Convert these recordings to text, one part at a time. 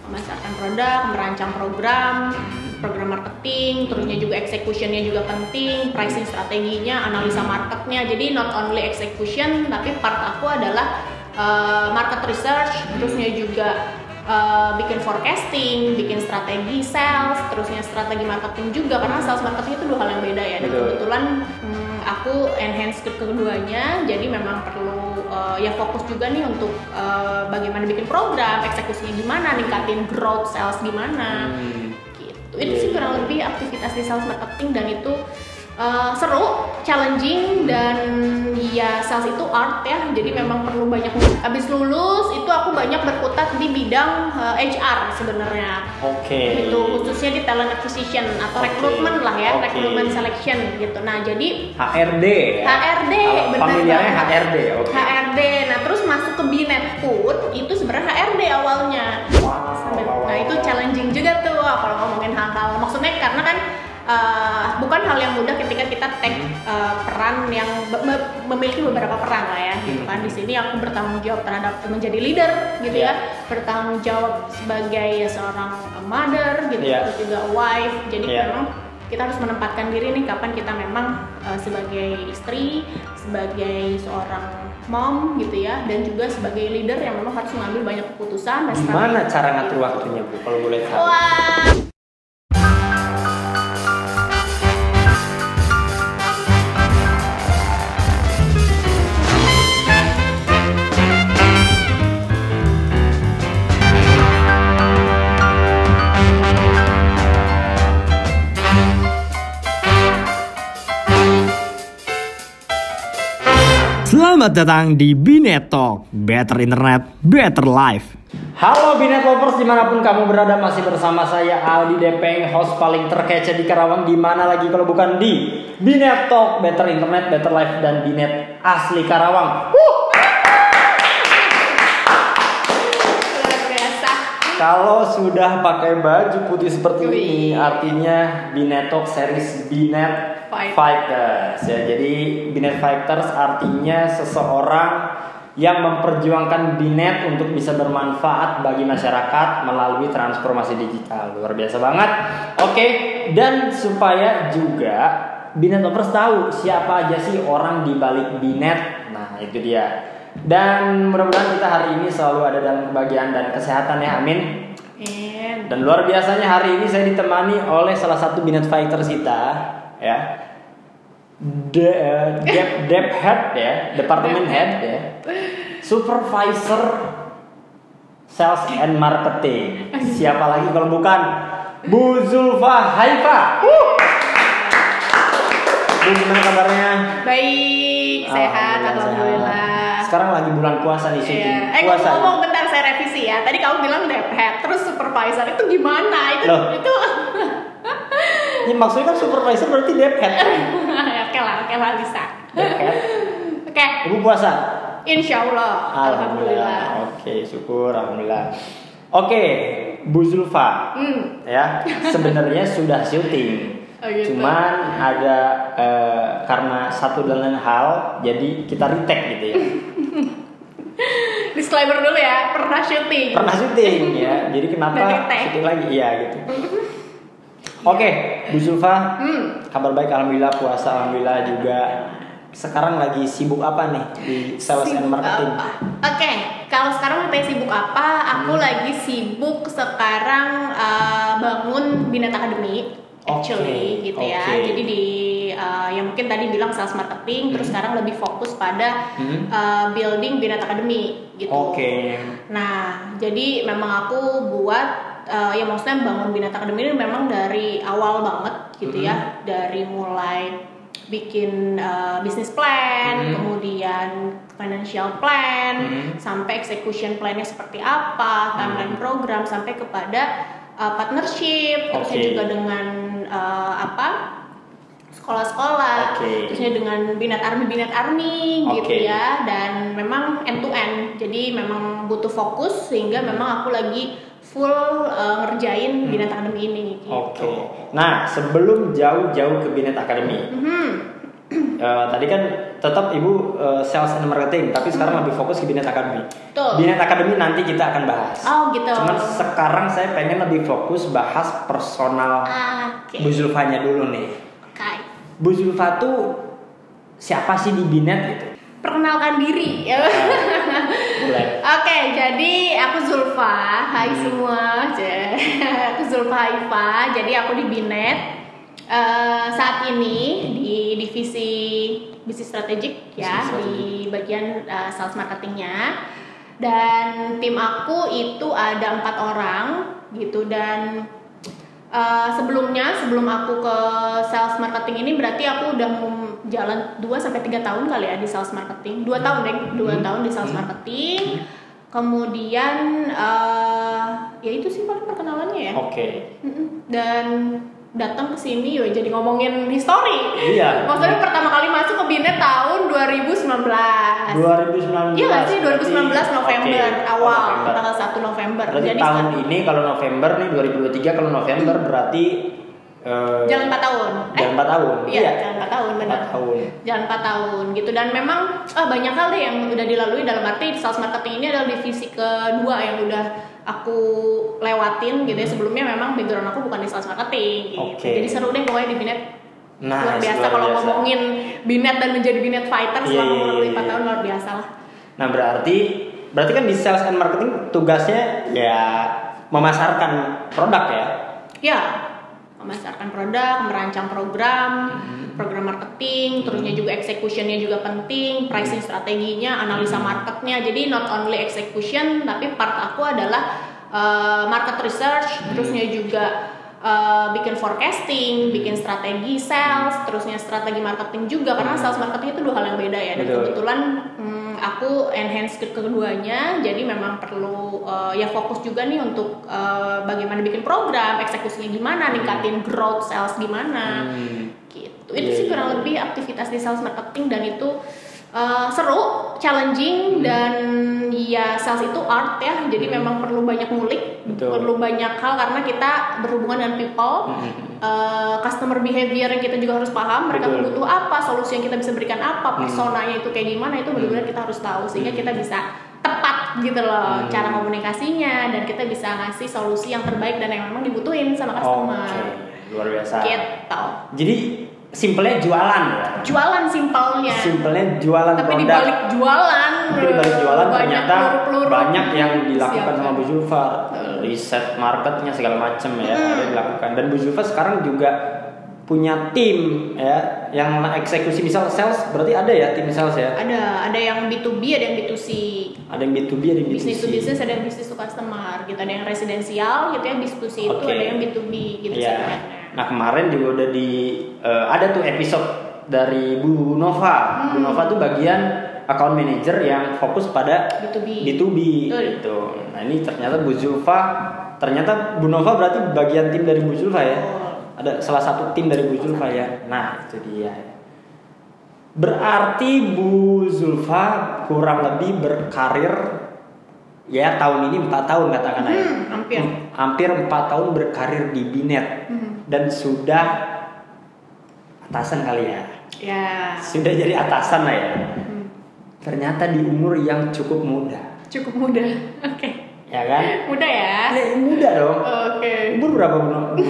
memasarkan produk, merancang program marketing, terusnya juga executionnya juga penting, pricing strateginya, analisa marketnya. Jadi not only execution, tapi part aku adalah market research, terusnya juga bikin forecasting, bikin strategi sales, terusnya strategi marketing juga, karena sales marketing itu dua hal yang beda ya. Dan kebetulan aku enhance keduanya, jadi memang perlu ya fokus juga nih untuk bagaimana bikin program, eksekusinya gimana, ningkatin growth sales gimana. Itu sih kurang lebih aktivitas di sales marketing, dan itu seru, challenging, dan ya sales itu art ya, jadi memang perlu banyak. Habis lulus itu aku banyak berkutat di bidang HR sebenarnya. Itu khususnya di talent acquisition atau recruitment lah ya, recruitment selection gitu. Nah jadi HRD benar. Familiarnya HRD. HRD. Nah terus masuk ke Binet pun itu sebenarnya HRD awalnya. Nah itu challenging juga tuh kalau ngomongin hal-hal. Maksudnya karena kan bukan hal yang mudah ketika kita take peran yang memiliki beberapa peran lah ya, gitu kan. Di sini aku bertanggung jawab terhadap menjadi leader gitu ya, bertanggung jawab sebagai seorang mother gitu, terus juga wife. Jadi memang kita harus menempatkan diri nih kapan kita memang sebagai istri, sebagai seorang mom gitu ya, dan juga sebagai leader yang memang harus mengambil banyak keputusan. Dan gimana cara ngatur waktunya Bu, kalau boleh tahu? Selamat datang di Binet Talk, Better Internet, Better Life. Halo Binet Lovers, dimanapun kamu berada, masih bersama saya Aldi Depeng, host paling terkece di Karawang. Dimana lagi kalau bukan di Binet Talk, Better Internet, Better Life, dan Binet asli Karawang. Kalau sudah pakai baju putih seperti ini, artinya Binet Talk series Binet Fighters ya. Jadi Binet Fighters artinya seseorang yang memperjuangkan Binet untuk bisa bermanfaat bagi masyarakat melalui transformasi digital. Luar biasa banget. Dan supaya juga Binet Lovers tahu siapa aja sih orang di balik Binet. Nah, itu dia. Dan mudah-mudahan kita hari ini selalu ada dalam kebahagiaan dan kesehatan ya, amin. Dan luar biasanya hari ini saya ditemani oleh salah satu Binet Fighters kita ya, Dep Head ya, Departemen Head ya, Supervisor Sales and Marketing. Siapa lagi kalau bukan Bu Zulfa Haifa. Bu, gimana kabarnya? Baik, sehat, alhamdulillah. Sekarang lagi bulan puasa nih, syuting. Puasa. Ngomong bentar, saya revisi ya. Tadi kamu bilang Dep Head, terus Supervisor itu gimana? Itu Ya, maksudnya kan Supervisor berarti Dep Head. Oke lah bisa. Dep Head. Ibu puasa? Insya Allah. Alhamdulillah. Syukur, alhamdulillah. Bu Zulfa, ya sebenarnya sudah syuting. Gitu. Cuman ada karena satu dan lain hal, jadi kita retake gitu ya. Disclaimer dulu ya, pernah syuting ya. Jadi kenapa syuting lagi? Iya gitu. Bu Zulfa, kabar baik alhamdulillah, puasa alhamdulillah juga. Sekarang lagi sibuk apa nih di sales and marketing? Kalau sekarang lagi sibuk apa? Aku lagi sibuk sekarang bangun Binet Academy. Gitu ya. Jadi di yang mungkin tadi bilang sales marketing, terus sekarang lebih fokus pada building Binet Academy gitu. Nah, jadi memang aku buat ya maksudnya bangun Binet Academy ini memang dari awal banget gitu ya. Dari mulai bikin business plan, kemudian financial plan, sampai execution plan-nya seperti apa, timeline program, sampai kepada partnership, terusnya juga dengan sekolah-sekolah, terusnya dengan Binet Army gitu ya. Dan memang end to end, jadi memang butuh fokus, sehingga memang aku lagi full ngerjain Binet Academy ini gitu. Nah, sebelum jauh-jauh ke Binet Academy, tadi kan tetap ibu sales and marketing, tapi sekarang lebih fokus ke Binet Academy. Betul. Binet Academy nanti kita akan bahas. Oh gitu. Cuman sekarang saya pengen lebih fokus bahas personal Bu Zulfanya dulu nih. Bu Zulfa tuh siapa sih di Binet gitu? Perkenalkan diri. Boleh. Oke, jadi aku Zulfa. Hai semua. Aku Zulfa Haifa. Jadi aku di Binet. Saat ini di divisi bisnis strategik ya, di bagian sales marketingnya, dan tim aku itu ada 4 orang gitu. Dan sebelum aku ke sales marketing ini berarti aku udah jalan 2-3 tahun kali ya di sales marketing. 2 tahun deh, 2 tahun di sales marketing. Kemudian ya itu sih paling perkenalannya ya. Oke. Dan datang ke sini ya jadi ngomongin history. Iya. Maksudnya pertama kali masuk ke Binet tahun 2019. 2019. Iya nggak sih 2019 November awal November. tanggal 1 November. Berarti jadi tahun ini kalau November nih 2023 kalau November berarti jalan 4 tahun. Jalan 4 tahun. Iya, jalan 4 tahun benar. 4 tahun. Jalan 4 tahun gitu, dan memang banyak hal deh yang udah dilalui. Dalam arti sales marketing ini adalah divisi kedua yang udah aku lewatin gitu ya. Sebelumnya memang background aku bukan di sales marketing gitu. Jadi seru deh pokoknya di Binet. Luar biasa kalau ngomongin Binet dan menjadi Binet fighter selama kurang lebih 4 tahun, luar biasa lah. Nah, berarti kan di sales and marketing tugasnya ya memasarkan produk ya. Ya, memasarkan produk, merancang program marketing, terusnya juga executionnya juga penting, pricing strateginya, analisa marketnya. Jadi not only execution, tapi part aku adalah market research, terusnya juga bikin forecasting, bikin strategi sales, terusnya strategi marketing juga, karena sales marketing itu 2 hal yang beda ya. Dan kebetulan aku enhance keduanya, jadi memang perlu ya fokus juga nih untuk bagaimana bikin program, eksekusinya gimana, ningkatin growth sales gimana, gitu. Itu sih kurang lebih aktivitas di sales marketing, dan itu seru, challenging, dan ya sales itu art ya, jadi memang perlu banyak ngulik, perlu banyak hal karena kita berhubungan dengan people, customer behavior yang kita juga harus paham, mereka butuh apa, solusi yang kita bisa berikan apa, personanya itu kayak gimana, itu benar-benar kita harus tahu sehingga kita bisa tepat gitu loh cara komunikasinya, dan kita bisa ngasih solusi yang terbaik dan yang memang dibutuhin sama customer. Luar biasa. Gitu. Jadi simpelnya jualan ya. Jualan simpelnya. Simpelnya jualan tapi produk. Tapi di balik jualan ternyata peluru-peluru. Banyak yang dilakukan sama Bu Zulfa. Riset marketnya segala macam ya ada dilakukan. Dan Bu Zulfa sekarang juga punya tim ya yang eksekusi, misal sales berarti ada ya tim sales ya. Ada yang B2B, ada yang B2C. Ada yang B2B, ada yang B2C. Business to business, ada yang business to customer gitu. Ada yang residensial gitu ya, business to C itu ada yang B2B gitu sebenarnya. Nah, kemarin juga udah ada tuh episode dari Bu Nova. Bu Nova tuh bagian account manager yang fokus pada B2B gitu. Nah, ini ternyata Bu Nova berarti bagian tim dari Bu Zulfa ya. Ada salah satu tim dari Bu Zulfa ya. Nah, itu dia. Berarti Bu Zulfa kurang lebih berkarir ya tahun ini 4 tahun katakan aja. Hampir 4 tahun berkarir di Binet. Dan sudah atasan kali ya. Ya. Sudah jadi atasan lah ya. Ternyata di umur yang cukup muda. Oke. Ya kan? Muda ya? Muda dong. Oke. Umur berapa Bu?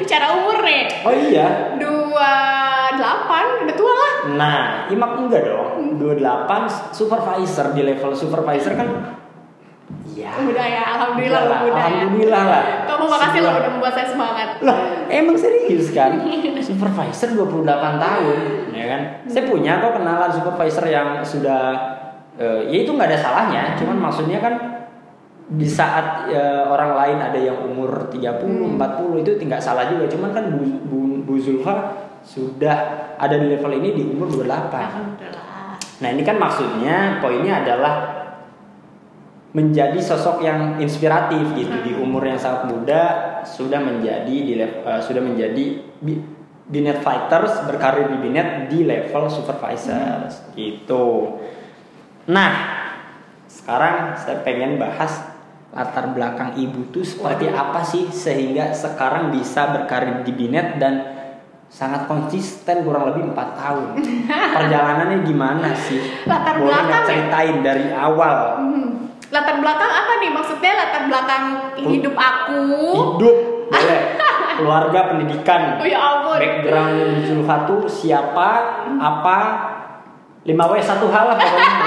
Bicara umur nih. Oh iya. 28, udah tua lah. Nah, imak enggak dong. 28 supervisor, di level supervisor kan. Iya. Udah ya, alhamdulillah lah. Alhamdulillah lah. Kamu makasih loh udah membuat saya semangat. Loh, emang serius kan? Supervisor 28 tahun, ya kan? Saya punya kok kenalan supervisor yang sudah ya itu nggak ada salahnya, cuman maksudnya kan di saat orang lain ada yang umur 30, 40 itu tidak salah juga, cuman kan Bu Zulfa sudah ada di level ini di umur 28. Alhamdulillah. Nah, ini kan maksudnya poinnya adalah menjadi sosok yang inspiratif gitu di umur yang sangat muda sudah menjadi Binet fighters, berkarir di Binet di level supervisor gitu. Nah, sekarang saya pengen bahas latar belakang ibu tuh seperti apa sih sehingga sekarang bisa berkarir di Binet dan sangat konsisten kurang lebih 4 tahun. Perjalanannya gimana sih? Latar Boleh belakang nggak ceritain dari awal? Latar belakang apa nih? Maksudnya latar belakang hidup aku? Hidup, boleh. Keluarga, pendidikan. Oh ya ampun. Background Zulfa tuh siapa, apa, 5W 1 hal lah pokoknya.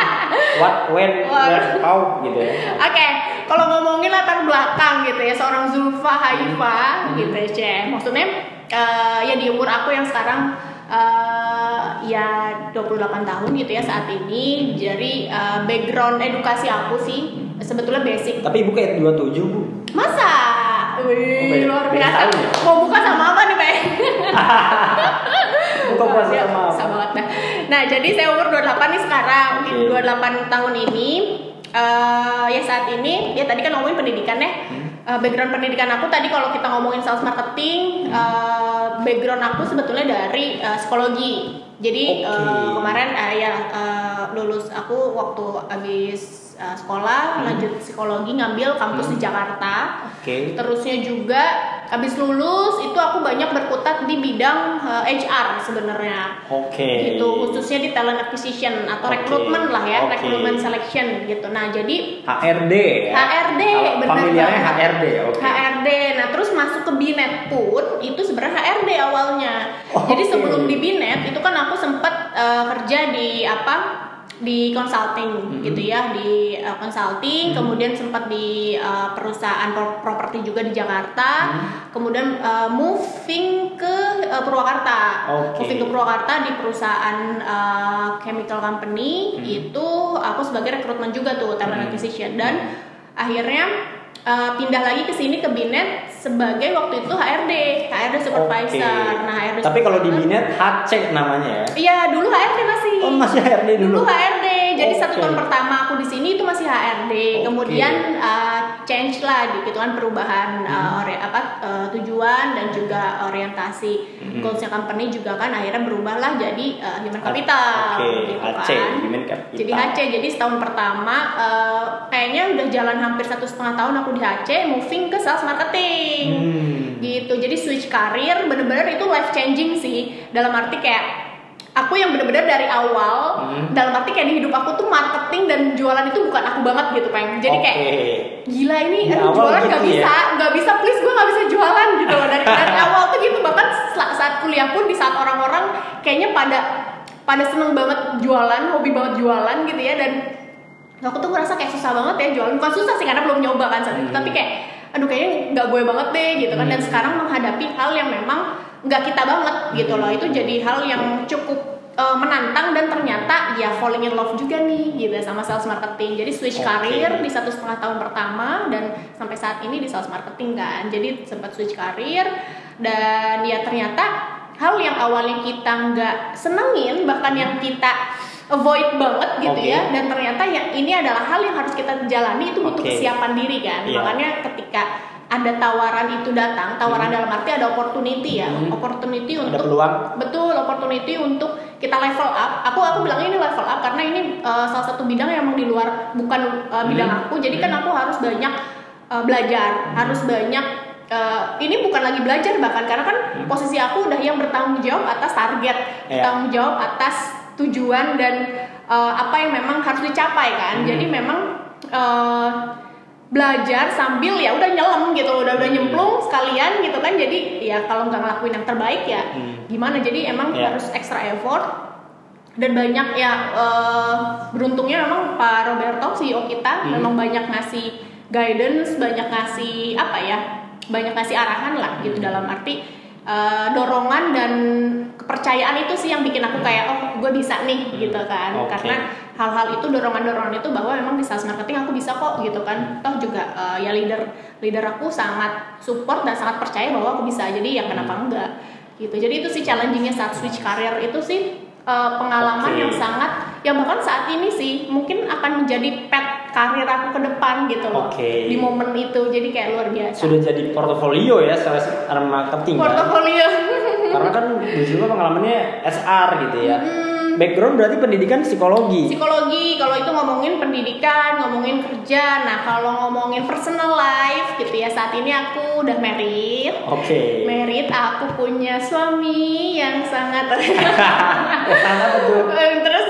What, when, where, how gitu ya. Oke, kalau ngomongin latar belakang gitu ya, seorang Zulfa Haifa gitu ya, Ceh. Maksudnya ya di umur aku yang sekarang ya 28 tahun gitu ya saat ini. Jadi background edukasi aku sih sebetulnya basic. Tapi ibu kayak 27 bu. Masa? Wih, luar biasa. Ya? Mau buka sama apa nih, Pak? Buka puasa sama apa? Sama banget. Nah, jadi saya umur 28 nih sekarang. Okay. 28 tahun ini ya saat ini ya tadi kan ngomongin pendidikan ya. Background pendidikan aku tadi kalau kita ngomongin sales marketing, background aku sebetulnya dari psikologi. Jadi kemarin lulus aku waktu habis sekolah lanjut psikologi ngambil kampus di Jakarta. Terusnya juga habis lulus itu aku banyak berkutat di bidang HR sebenarnya. Gitu khususnya di talent acquisition atau recruitment lah ya, recruitment selection gitu. Nah, jadi HRD benar. Familiarnya HRD. HRD. Nah, terus masuk ke Binet pun itu sebenarnya HRD awalnya. Jadi sebelum di Binet itu kan aku sempat kerja di consulting gitu ya, di consulting, kemudian sempat di perusahaan properti juga di Jakarta, kemudian moving ke Purwakarta. Moving ke Purwakarta di perusahaan chemical company, itu aku sebagai rekrutmen juga tuh, talent acquisition, dan akhirnya pindah lagi ke sini ke Binet sebagai waktu itu HRD supervisor. Nah, HRD. Tapi kalau di Binet HC namanya ya? Iya, dulu HRD masih. Oh, masih HRD dulu. Dulu HRD. Jadi 1 tahun pertama aku di sini itu masih HRD. Kemudian change lah gitu kan, perubahan tujuan dan juga orientasi goalsnya company juga kan akhirnya berubah lah jadi human capital. Gitu HC, kan. human capital. Jadi HC, jadi setahun pertama kayaknya udah jalan hampir 1,5 tahun aku di HC, moving ke sales marketing. Gitu. Jadi switch karir bener-bener itu life changing sih. Dalam arti kayak aku yang bener-bener dari awal, dalam arti kayak di hidup aku tuh marketing dan jualan itu bukan aku banget gitu, Peng. Jadi kayak gila ini jualan nggak gitu bisa, please gue nggak bisa jualan gitu loh. Dari awal tuh gitu, bahkan saat kuliah pun di saat orang-orang kayaknya pada seneng banget jualan, hobi banget jualan gitu ya, dan aku tuh ngerasa kayak susah banget ya jualan. Bukan susah sih karena belum nyoba kan saat itu, tapi kayak aduh kayaknya nggak gue banget deh gitu kan. Dan sekarang menghadapi hal yang memang nggak kita banget gitu loh, itu jadi hal yang cukup menantang dan ternyata ya falling in love juga nih gitu sama sales marketing. Jadi switch karir di 1,5 tahun pertama dan sampai saat ini di sales marketing kan. Jadi sempat switch karir dan ya ternyata hal yang awalnya kita nggak senengin, bahkan yang kita avoid banget gitu ya, dan ternyata ya ini adalah hal yang harus kita jalani, itu butuh kesiapan diri kan. Makanya ketika ada tawaran itu datang, tawaran dalam arti ada opportunity ya, opportunity untuk opportunity untuk kita level up. Aku bilangnya ini level up karena ini salah satu bidang yang emang di luar bukan bidang aku, jadi kan aku harus banyak belajar, harus banyak ini bukan lagi belajar bahkan karena kan posisi aku udah yang bertanggung jawab atas target, bertanggung jawab atas tujuan dan apa yang memang harus dicapai kan. Jadi memang belajar sambil ya udah nyelam gitu, udah nyemplung sekalian gitu kan. Jadi ya kalau nggak ngelakuin yang terbaik ya gimana, jadi emang harus extra effort. Dan banyak ya beruntungnya memang Pak Roberto CEO kita memang banyak ngasih guidance, banyak ngasih banyak ngasih arahan lah gitu, dalam arti dorongan dan kepercayaan itu sih yang bikin aku kayak oh gue bisa nih gitu kan. Karena hal-hal itu, dorongan itu bahwa memang di sales marketing aku bisa kok gitu kan. Toh juga ya leader aku sangat support dan sangat percaya bahwa aku bisa, jadi ya kenapa enggak gitu. Jadi itu sih challengingnya saat switch career itu sih, pengalaman yang sangat, yang bahkan saat ini sih mungkin akan menjadi pet karir aku ke depan gitu loh. Di momen itu jadi kayak luar biasa. Sudah jadi portofolio ya sales marketing. Portofolio. Karena kan juga pengalamannya SR gitu ya. Background berarti pendidikan psikologi. Psikologi, kalau itu ngomongin pendidikan, ngomongin kerja. Nah kalau ngomongin personal life gitu ya, saat ini aku udah married. Married, aku punya suami yang sangat terus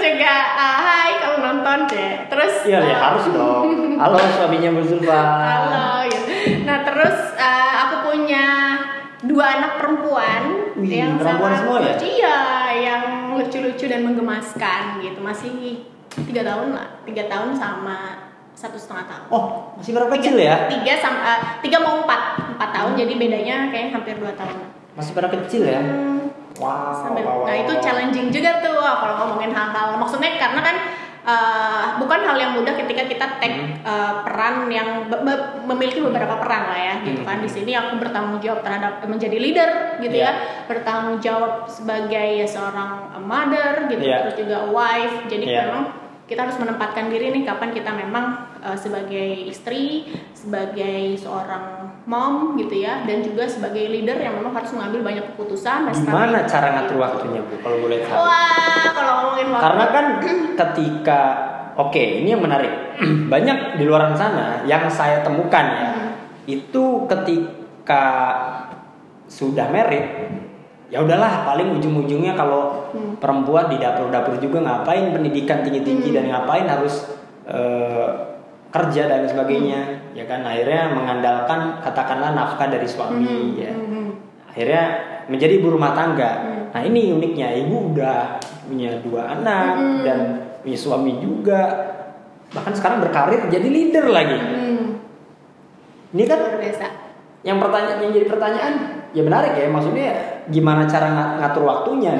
juga hai kalau nonton deh. Terus iya harus dong. Halo suaminya Bu Zulfa. Halo ya. Nah terus aku punya 2 anak perempuan. Yang perempuan semua ya? Iya, yang lucu-lucu dan menggemaskan gitu. Masih 3 tahun lah, 3 tahun sama 1,5 tahun. Oh, masih berapa kecil ya? 3 mau 4 tahun, jadi bedanya kayaknya hampir 2 tahun. Masih pada kecil ya? Wow. Nah itu challenging juga tuh kalau ngomongin hal-hal. Maksudnya karena kan bukan hal yang mudah ketika kita take peran yang memiliki beberapa peran lah ya, gitu kan. Di sini aku bertanggung jawab terhadap menjadi leader, gitu ya, bertanggung jawab sebagai seorang mother, gitu, terus juga wife. Jadi memang kita harus menempatkan diri nih kapan kita memang sebagai istri, sebagai seorang mom gitu ya, dan juga sebagai leader yang memang harus mengambil banyak keputusan. Gimana cara ngatur waktunya Bu kalau boleh tahu? Wah, kalau ngomongin waktu. Karena kan ketika ini yang menarik. Banyak di luar sana yang saya temukan ya, itu ketika sudah married, ya udahlah paling ujung-ujungnya kalau perempuan di dapur-dapur juga ngapain pendidikan tinggi-tinggi dan ngapain harus kerja dan sebagainya, ya kan, akhirnya mengandalkan katakanlah nafkah dari suami ya. Akhirnya menjadi ibu rumah tangga. Nah ini uniknya, ibu udah punya 2 anak dan punya suami juga, bahkan sekarang berkarir jadi leader lagi. Ini kan yang jadi pertanyaan ya menarik ya, maksudnya gimana cara ngatur waktunya.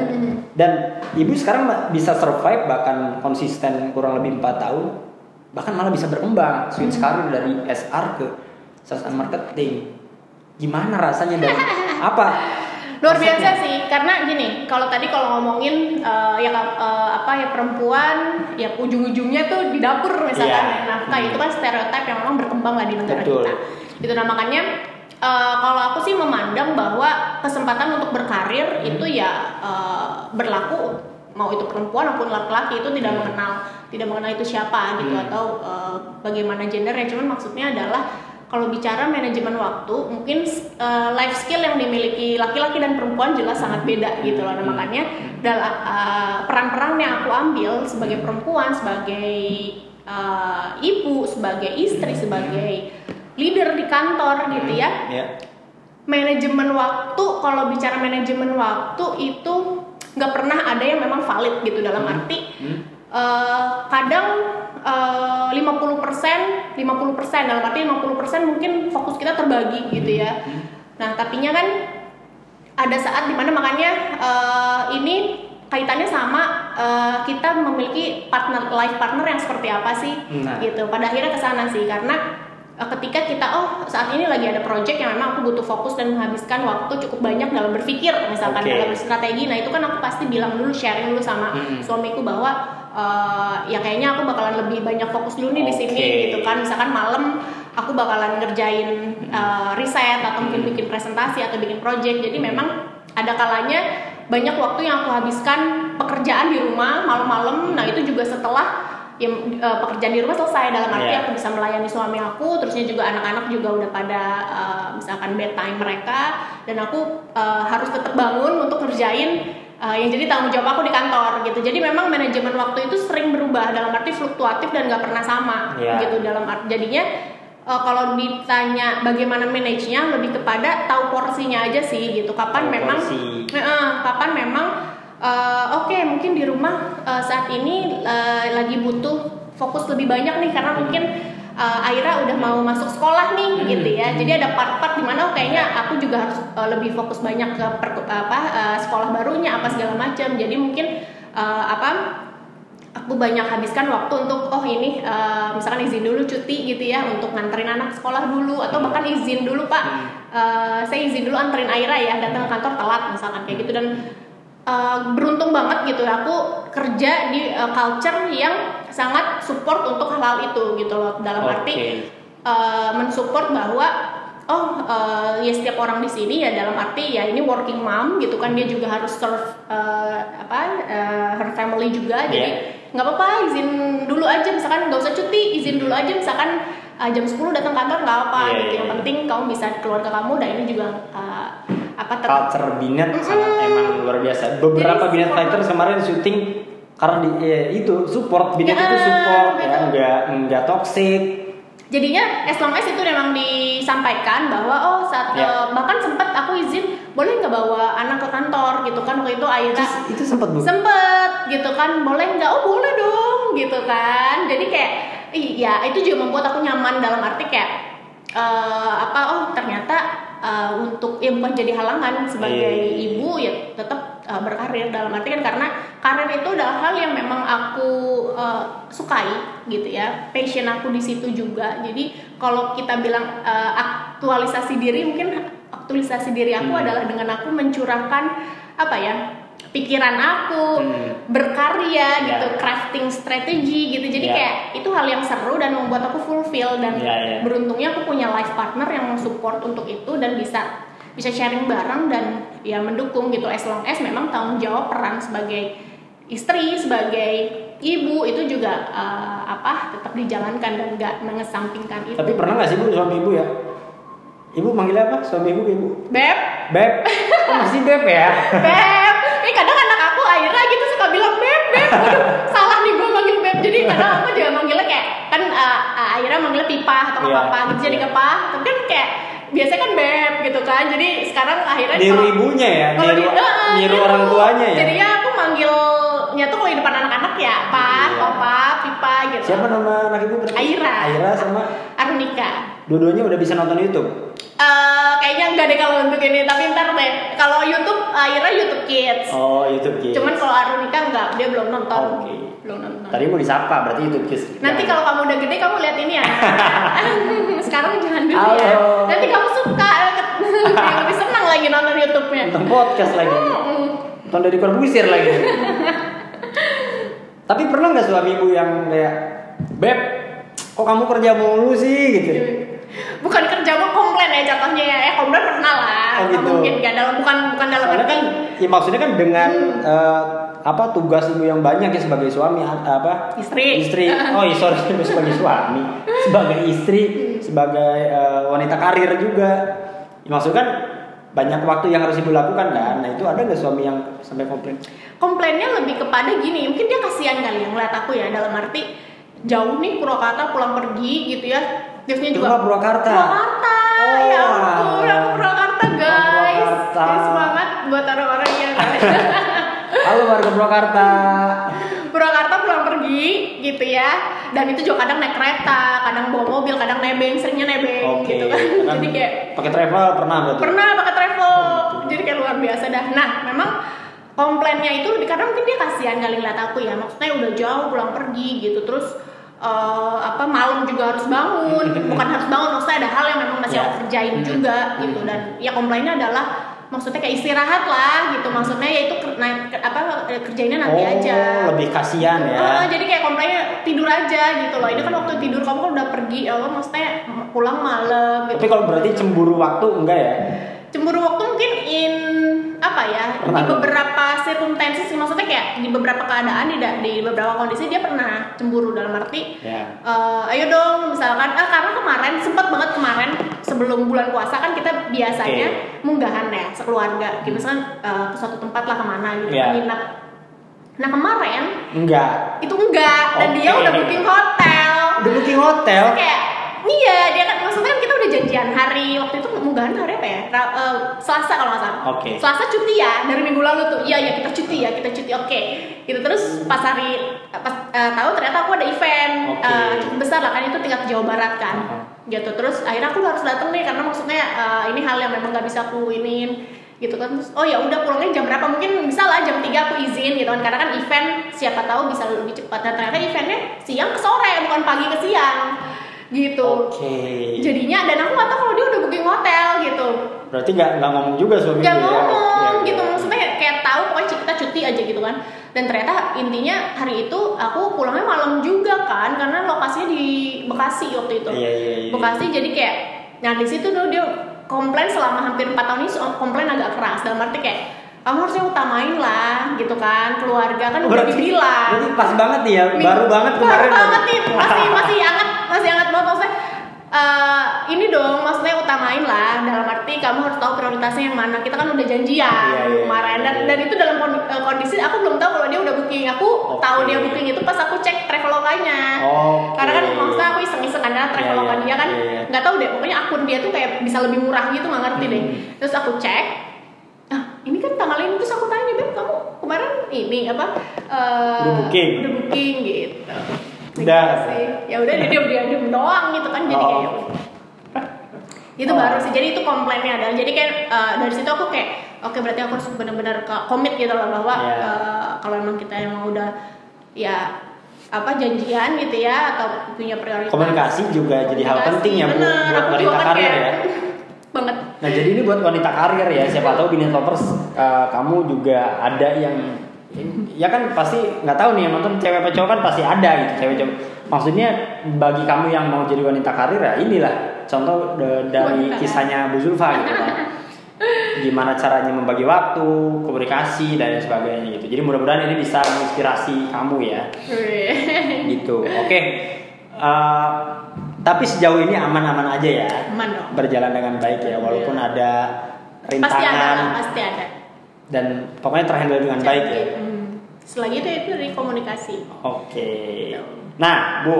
Dan ibu sekarang bisa survive bahkan konsisten kurang lebih 4 tahun, bahkan malah bisa berkembang switch karir dari SR ke sales and marketing. Gimana rasanya dan apa? Luar biasa sih, karena gini, kalau ngomongin perempuan ya ujung-ujungnya tuh di dapur misalkan nafkah, itu kan stereotip yang memang berkembang lah di negara kita. Gitu, nah makanya kalau aku sih memandang bahwa kesempatan untuk berkarir itu ya berlaku mau itu perempuan maupun laki-laki, itu tidak mengenal itu siapa gitu atau bagaimana gendernya. Cuman maksudnya adalah kalau bicara manajemen waktu, mungkin life skill yang dimiliki laki-laki dan perempuan jelas sangat beda gitu loh. Nah, makanya peran-peran yang aku ambil sebagai perempuan, sebagai ibu, sebagai istri, sebagai leader di kantor gitu ya. Manajemen waktu, kalau bicara manajemen waktu itu nggak pernah ada yang memang valid gitu, dalam arti kadang 50% dalam arti 50% mungkin fokus kita terbagi gitu ya. Nah tapinya kan ada saat dimana, makanya ini kaitannya sama kita memiliki life partner yang seperti apa sih gitu. Pada akhirnya kesana sih, karena ketika kita saat ini lagi ada project yang memang aku butuh fokus dan menghabiskan waktu cukup banyak dalam berpikir misalkan dalam berstrategi, nah itu kan aku pasti bilang dulu, sharing dulu sama suamiku bahwa ya kayaknya aku bakalan lebih banyak fokus dulu nih di sini gitu kan. Misalkan malam aku bakalan ngerjain riset atau mungkin bikin presentasi atau bikin project. Jadi memang ada kalanya banyak waktu yang aku habiskan pekerjaan di rumah malam-malam. Nah itu juga setelah pekerjaan di rumah selesai, dalam arti aku bisa melayani suami aku, terusnya juga anak-anak juga udah pada misalkan bedtime mereka, dan aku harus tetap bangun untuk ngerjain yang jadi tanggung jawab aku di kantor gitu. Jadi memang manajemen waktu itu sering berubah, dalam arti fluktuatif dan nggak pernah sama gitu. Dalam arti jadinya kalau ditanya bagaimana manage-nya, lebih kepada tahu porsinya aja sih gitu. Kapan memang mungkin di rumah saat ini lagi butuh fokus lebih banyak nih, karena mungkin Aira udah mau masuk sekolah nih gitu ya. Jadi ada part-part di mana kayaknya aku juga harus lebih fokus banyak ke sekolah barunya apa segala macam. Jadi mungkin aku banyak habiskan waktu untuk misalkan izin dulu cuti gitu ya, untuk nganterin anak sekolah dulu, atau bahkan izin dulu Pak, saya izin dulu anterin Aira ya, datang ke kantor telat misalkan kayak gitu. Dan beruntung banget gitu aku kerja di culture yang sangat support untuk hal-hal itu gitu loh, dalam arti mensupport bahwa ya setiap orang di sini ya dalam arti ya ini working mom gitu kan, dia juga harus serve her family juga. Jadi nggak apa-apa izin dulu aja, misalkan nggak usah cuti, izin dulu aja, misalkan jam 10 datang kantor nggak apa-apa gitu. Yang penting kamu bisa keluarga kamu, dan ini juga culture Binet sangat emang luar biasa. Beberapa Binet Fighters kemarin syuting karena itu support Binet itu support ya, nggak toxic. Jadinya as long as itu memang disampaikan bahwa saat bahkan sempat aku izin boleh nggak bawa anak ke kantor gitu kan, waktu itu Aira itu sempat gitu kan, boleh nggak, boleh dong gitu kan. Jadi kayak iya itu juga membuat aku nyaman, dalam arti kayak ternyata untuk bukan jadi halangan sebagai ibu ya tetap berkarir, dalam arti kan karena karir itu adalah hal yang memang aku sukai gitu ya, passion aku di situ juga. Jadi kalau kita bilang aktualisasi diri, mungkin aktualisasi diri aku adalah dengan aku mencurahkan pikiran aku, berkarya gitu, crafting strategi gitu. Jadi kayak itu hal yang seru dan membuat aku fulfill, dan beruntungnya aku punya life partner yang support untuk itu dan bisa sharing bareng dan ya mendukung gitu, as long as memang tanggung jawab peran sebagai istri, sebagai ibu itu juga tetap dijalankan dan nggak mengesampingkan itu. Tapi pernah nggak sih Bu suami ibu ya? Ibu manggilnya apa? Suami ibu? Beb. Oh, masih Beb ya? Beb. Kadang anak aku Aira gitu suka bilang Beb. Salah nih gue manggil Beb. Jadi kadang aku juga manggilnya kayak kan Aira manggilnya Pipa atau Papa gitu, jadi ke Pa. Tapi kan kayak biasanya kan Beb gitu kan. Jadi sekarang akhirnya niru ibunya ya, niru orang tuanya ya. Jadinya aku manggilnya tuh kalau di depan anak-anak ya Pa, Papa, Pipa gitu. Siapa nama anak ibu? Aira sama Arunika. Dua-duanya udah bisa nonton YouTube? Kayaknya enggak deh kalau untuk ini, tapi ntar deh. Kalau YouTube, Aira YouTube Kids. Oh, YouTube Kids. Cuman kalau Arunika enggak, dia belum nonton. Belum nonton. Tadi mau disapa, berarti YouTube Kids. Nanti kalau kamu udah gede, kamu lihat ini ya. Sekarang jangan dulu ya. Nanti kamu suka, lebih senang lagi nonton YouTube-nya. Nonton podcast lagi. Nonton dari Corbusier lagi. Tapi pernah nggak suami ibu yang kayak, Beb, kok kamu kerja mulu sih gitu? Bukan kerja, mau komplain ya jatuhnya ya. Komplain pernah lah. Gitu. Mungkin nggak dalam, bukan dalam arti kan, ya maksudnya kan dengan tugas ibu yang banyak ya sebagai suami istri. Oh iya, sorry, sebagai suami, sebagai istri, sebagai wanita karir juga. Ya, maksudnya kan banyak waktu yang harus ibu lakukan kan. Nah itu ada nggak suami yang sampai komplain? Komplainnya lebih kepada gini, mungkin dia kasihan kali yang ngeliat aku ya, dalam arti jauh nih Purwakarta pulang pergi gitu ya. Biasanya juga Purwakarta. Ya ampun, aku Purwakarta guys. Jadi semangat buat orang-orang yang halo warga Purwakarta. Purwakarta pulang pergi gitu ya. Dan itu juga kadang naik kereta, kadang bawa mobil, kadang nebeng, seringnya nebeng gitu kan. Jadi kayak pakai travel pernah berarti? Pernah pakai travel. Jadi kayak luar biasa dah. Nah, memang komplainnya itu lebih karena mungkin dia kasihan kali ngeliat aku ya. Maksudnya udah jauh pulang pergi gitu, terus malam juga harus bangun, bukan harus bangun, maksudnya ada hal yang memang masih aku kerjain juga gitu. Dan ya komplainnya adalah maksudnya kayak istirahat lah gitu, maksudnya ya itu kerjainnya nanti aja. Lebih kasihan ya. Jadi kayak komplainnya tidur aja gitu loh. Ini kan waktu tidur kamu kan udah pergi, maksudnya pulang malam gitu. Tapi kalau berarti cemburu waktu enggak ya? Cemburu waktu mungkin di beberapa circumstances, maksudnya kayak di beberapa keadaan, di beberapa kondisi dia pernah cemburu, dalam arti ayo dong misalkan karena sempat banget kemarin sebelum bulan puasa kan kita biasanya munggahan ya sekeluarga gitu, misalkan ke suatu tempat lah kemana gitu menginap. Nah kemarin enggak, dan dia udah booking hotel. Kayak iya, dia kan maksudnya kan kita udah janjian hari waktu itu munggahan hari apa ya? Selasa kalau nggak salah. Selasa cuti ya, dari minggu lalu tuh. Iya kita cuti. Oke. Gitu terus pas tahu ternyata aku ada event cukup besar lah kan, itu tingkat Jawa Barat kan. Gitu terus akhirnya aku harus datang nih karena maksudnya ini hal yang memang nggak bisa aku iniin gitu kan. Terus ya udah pulangnya jam berapa, mungkin bisa lah jam 3 aku izin gitu kan, karena kan event siapa tahu bisa lebih cepat. Dan ternyata eventnya siang ke sore, bukan pagi ke siang gitu. Jadinya dan aku nggak tahu kalau dia udah booking hotel gitu. Berarti nggak ngomong juga suami. Nggak ngomong gitu, maksudnya kayak tahu pokoknya kita cuti aja gitu kan. Dan ternyata intinya hari itu aku pulangnya malam juga kan, karena lokasinya di Bekasi waktu itu. Bekasi, jadi kayak nah di situ tuh dia komplain selama hampir 4 tahun ini, komplain agak keras, dalam arti kayak kamu harusnya utamain lah gitu kan, keluarga kan udah dibilang. Berarti pas banget nih ya, baru banget kemarin. Baru banget nih, masih hangat banget maksudnya. Ini dong, maksudnya utamain lah, dalam arti kamu harus tahu prioritasnya yang mana. Kita kan udah janjian kemarin dan itu dalam kondisi aku belum tahu kalau dia udah booking. Aku tahu dia booking itu pas aku cek Traveloganya. Karena kan maksudnya aku iseng-iseng karena Traveloga dia kan nggak tahu deh, pokoknya akun dia tuh kayak bisa lebih murah gitu, nggak ngerti deh. Terus aku cek, ini kan tanggal ini, terus aku tanya, Beb, kamu kemarin ini apa? Udah booking gitu. Udah sih. Ya udah dia diam doang gitu kan, jadi kayak itu baru sih. Jadi itu komplainnya adalah, jadi kayak dari situ aku kayak oke, berarti aku harus benar-benar komit gitu loh bahwa kalau emang kita emang udah ya apa janjian gitu ya atau punya prioritas. Komunikasi juga jadi hal penting ya buat wanita karir ya. Banget. Nah jadi ini buat wanita karir ya, siapa tahu Binet Lovers kamu juga ada yang ya kan pasti nggak tahu nih yang nonton cewek apa cowok kan pasti ada gitu cewek-cewek. Maksudnya bagi kamu yang mau jadi wanita karir ya inilah contoh dari kisahnya Bu Zulfa gitu kan. Gimana caranya membagi waktu, komunikasi dan sebagainya gitu. Jadi mudah-mudahan ini bisa menginspirasi kamu ya. Gitu. Oke. Tapi sejauh ini aman-aman aja ya. Aman dong. Berjalan dengan baik ya walaupun ada rintangan. Pasti ada. Dan pokoknya terhandle dengan baik ya. Selagi itu dari komunikasi. Oke. Nah, Bu,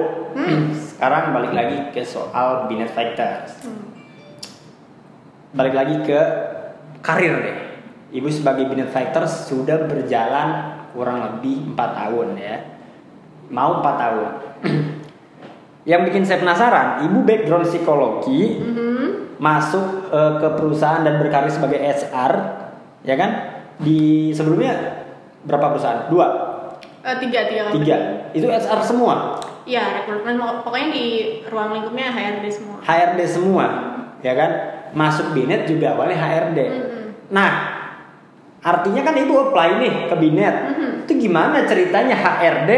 sekarang balik lagi ke soal Binet Fighters. Balik lagi ke karir deh. Ibu sebagai Binet Fighters sudah berjalan kurang lebih 4 tahun ya. Mau 4 tahun. Yang bikin saya penasaran, Ibu background psikologi, masuk ke perusahaan dan berkarir sebagai HR, ya kan? Di sebelumnya berapa perusahaan? 2? 3. Itu HR semua? Iya, rekrutmen pokoknya di ruang lingkupnya HRD semua. HRD semua, ya kan? Masuk Binet juga awalnya HRD. Nah, artinya kan Ibu apply nih ke Binet. Itu gimana ceritanya HRD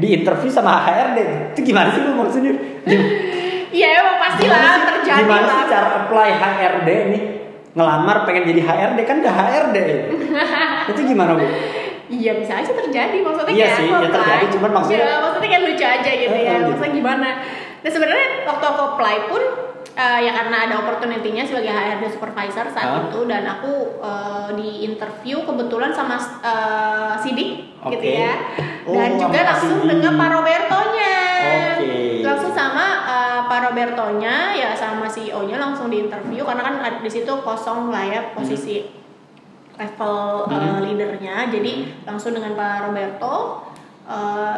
di interview sama HRD? Itu gimana sih Bu maksudnya? Iya, emang pastilah terjadi. Gimana sih cara apply HRD nih? Ngelamar pengen jadi HRD kan udah HRD itu gimana Bu? Iya bisa aja terjadi maksudnya iya kayak sih, ya terjadi cuman maksudnya kayak lucu aja gitu ya maksudnya gimana? Nah sebenarnya waktu aku apply pun ya karena ada opportunity-nya sebagai HRD supervisor saat itu dan aku di interview kebetulan sama Sidik gitu ya dan juga langsung dengan Pak Robertonya langsung sama Pak Robertonya ya sama CEO-nya langsung di interview karena kan di situ kosong lah ya posisi level leadernya jadi langsung dengan Pak Roberto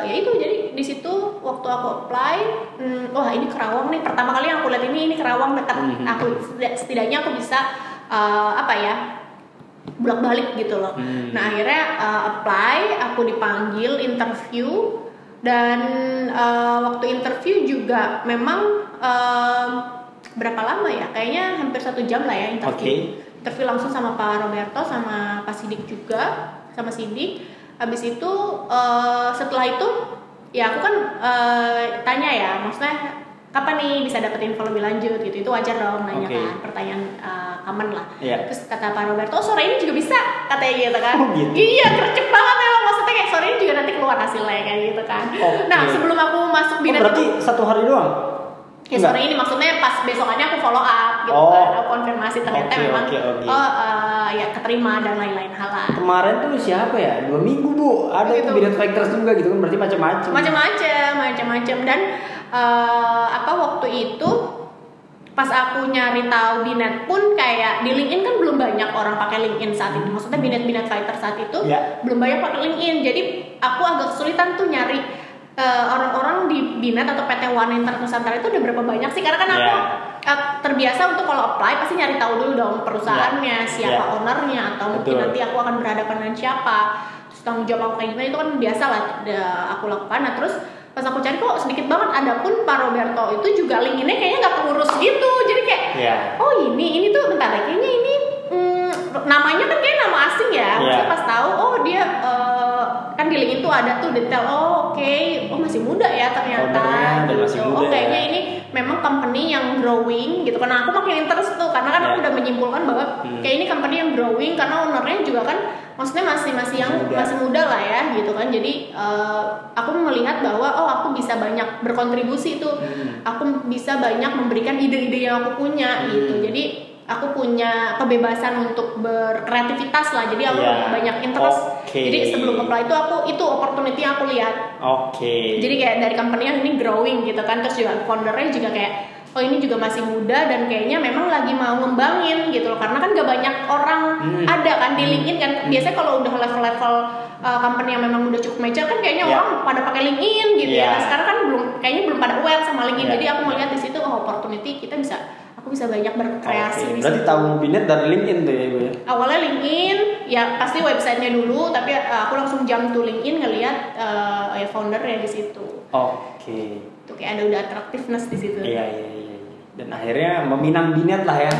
ya itu jadi di situ waktu aku apply wah ini Kerawang nih pertama kali yang aku lihat ini Kerawang dekat aku setidaknya aku bisa apa ya bolak-balik gitu loh nah akhirnya apply aku dipanggil interview dan waktu interview juga memang berapa lama ya kayaknya hampir 1 jam lah ya interview interview langsung sama Pak Roberto sama Pak Sidik juga sama Sidik habis itu setelah itu ya aku kan tanya ya maksudnya kapan nih bisa dapet info lebih lanjut gitu itu wajar dong nanya kan pertanyaan common lah terus kata Pak Roberto sore ini juga bisa katanya gitu kan gitu. Iya gercep banget emang maksudnya kayak sore ini juga nanti keluar hasilnya kayak gitu kan nah sebelum aku masuk Binet berarti itu 1 hari doang? Ya sore ini maksudnya pas besokannya aku follow up gitu kan aku konfirmasi ternyata memang ya keterima dan lain-lain hal lah. Kemarin tuh siapa ya 2 minggu Bu ada gitu. Binet Fighters juga gitu kan berarti macam-macam dan apa waktu itu pas aku nyari tahu Binet pun kayak di LinkedIn kan belum banyak orang pakai LinkedIn saat itu maksudnya Binet Fighter saat itu belum banyak pakai LinkedIn jadi aku agak kesulitan tuh nyari orang-orang di Binet atau PT One Internet Nusantara itu udah berapa banyak sih karena kan aku terbiasa untuk kalau apply pasti nyari tahu dulu dong perusahaannya siapa ownernya atau mungkin nanti aku akan berhadapan dengan siapa terus tanggung jawab aku kayak gimana itu kan biasa lah aku lakukan nah terus pas aku cari kok sedikit banget adapun Pak Roberto itu juga LinkedIn-nya kayaknya nggak keurus gitu jadi kayak oh ini tuh bentar ya kayaknya ini namanya kan kayak nama asing ya maksudnya pas tahu oh dia kan di LinkedIn tuh ada tuh detail. Oh masih muda ya ternyata. Gitu. Kayaknya ini memang company yang growing gitu. Karena aku makin interest tuh karena kan aku udah menyimpulkan bahwa kayak ini company yang growing karena ownernya juga kan maksudnya masih muda lah ya gitu kan. Jadi aku melihat bahwa aku bisa banyak berkontribusi tuh. Aku bisa banyak memberikan ide-ide yang aku punya gitu. Jadi aku punya kebebasan untuk berkreativitas lah, jadi aku banyak interest. Jadi sebelum apply itu opportunity yang aku lihat. Jadi kayak dari company yang ini growing gitu kan, terus juga foundernya juga kayak ini juga masih muda dan kayaknya memang lagi mau ngembangin gitu loh, karena kan gak banyak orang ada kan di LinkedIn kan. Biasanya kalau udah level-level company yang memang udah cukup mature kan kayaknya orang pada pakai LinkedIn gitu ya. Nah, sekarang kan belum pada aware sama LinkedIn. Jadi aku melihat di situ opportunity aku bisa banyak berkreasi. Berarti tahu Binet dari LinkedIn tuh ya Bu ya? Awalnya LinkedIn, ya pasti websitenya dulu, tapi aku langsung jump to LinkedIn ngelihat founder ya di situ. Tuh kayak ada udah attractiveness di situ. Iya. Dan akhirnya meminang Binet lah ya.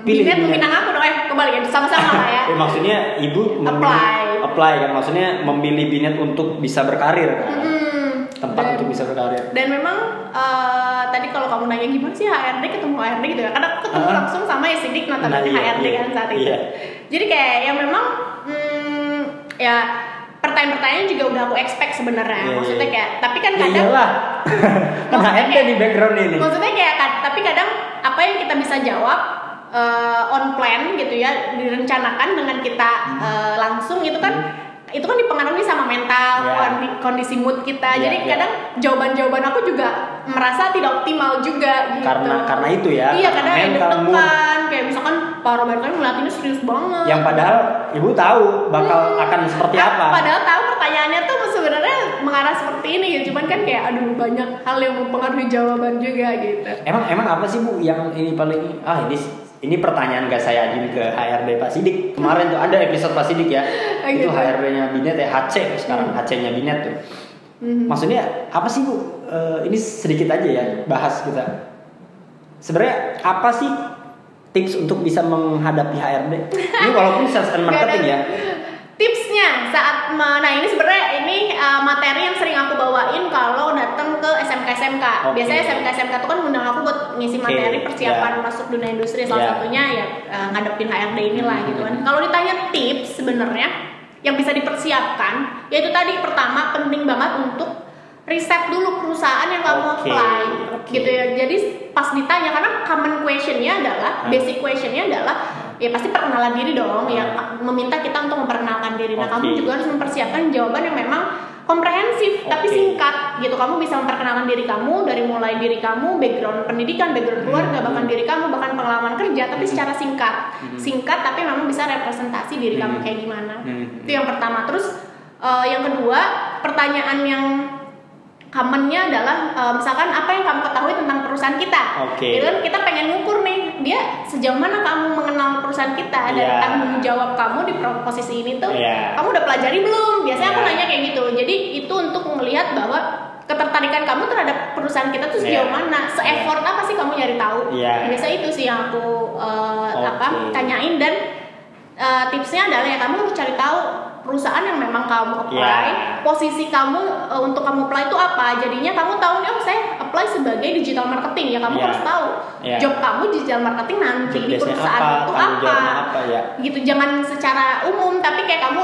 Binet meminang aku dong, kembali ya sama-sama lah ya. Maksudnya ibu apply kan, maksudnya memilih Binet untuk bisa berkarir kan. Tempat untuk bisa berkarir. Dan memang tadi kalau kamu nanya gimana sih HRD ketemu HRD gitu ya, karena aku ketemu langsung sama Sidik notabene HRD kan saat itu. Jadi kayak yang memang ya pertanyaan-pertanyaan juga udah aku expect sebenarnya. Maksudnya kayak tapi kan kadang kan HRD di background ini. Maksudnya kayak tapi kadang apa yang kita bisa jawab on plan gitu ya, direncanakan dengan kita langsung itu kan dipengaruhi sama mental, kondisi mood kita. Jadi kadang jawaban-jawaban aku juga merasa tidak optimal juga gitu. Karena itu ya. Iya, kadang ada deg-degan, kayak misalkan para barangkali ngeliatinnya serius banget. Yang padahal ibu tahu bakal akan seperti apa. Padahal tahu pertanyaannya tuh sebenarnya mengarah seperti ini gitu. Cuman kan kayak banyak hal yang mempengaruhi jawaban juga gitu. Emang apa sih Bu yang ini paling ini pertanyaan gak saya ajuin ke HRD Pak Sidik. Kemarin tuh ada episode Pak Sidik ya. Itu HRD-nya Binet ya, HC sekarang HC-nya Binet tuh. Maksudnya apa sih Bu? Ini sedikit aja ya bahas kita. Sebenarnya apa sih tips untuk bisa menghadapi HRD? Ini walaupun sales and marketing ya. Tipsnya saat ini sebenarnya materi yang sering aku bawain kalau datang ke SMK. Biasanya SMK itu kan undang aku buat ngisi materi persiapan masuk dunia industri, salah satunya ya ngadepin HRD inilah gitu kan. Kalau ditanya tips sebenarnya yang bisa dipersiapkan, yaitu tadi pertama penting banget untuk riset dulu perusahaan yang kamu apply gitu ya. Jadi pas ditanya, karena common questionnya adalah basic questionnya adalah ya pasti perkenalan diri dong, ya meminta kita untuk memperkenalkan diri. Nah kamu juga harus mempersiapkan jawaban yang memang komprehensif tapi singkat gitu. Kamu bisa memperkenalkan diri kamu dari mulai diri kamu, background pendidikan, background keluarga, bahkan diri kamu, bahkan pengalaman kerja, tapi secara singkat tapi memang bisa representasi diri kamu kayak gimana. Itu yang pertama. Terus yang kedua, pertanyaan yang commonnya adalah misalkan apa yang kamu ketahui tentang perusahaan kita. Gitu kan, kita pengen ngukur nih dia sejauh mana kamu mengenal perusahaan kita dan tanggung jawab kamu di posisi ini tuh kamu udah pelajari belum? Biasanya aku nanya kayak gitu. Jadi itu untuk melihat bahwa ketertarikan kamu terhadap perusahaan kita tuh sejauh mana, se-effort apa sih kamu nyari tahu. Biasa itu sih yang aku tanyain. Dan tipsnya adalah ya kamu harus cari tahu perusahaan yang memang kamu apply, posisi kamu untuk kamu apply itu apa. Jadinya kamu tahu nih, saya apply sebagai digital marketing, ya kamu harus tahu job kamu digital marketing nanti di perusahaan itu apa. Gitu, jangan secara umum, tapi kayak kamu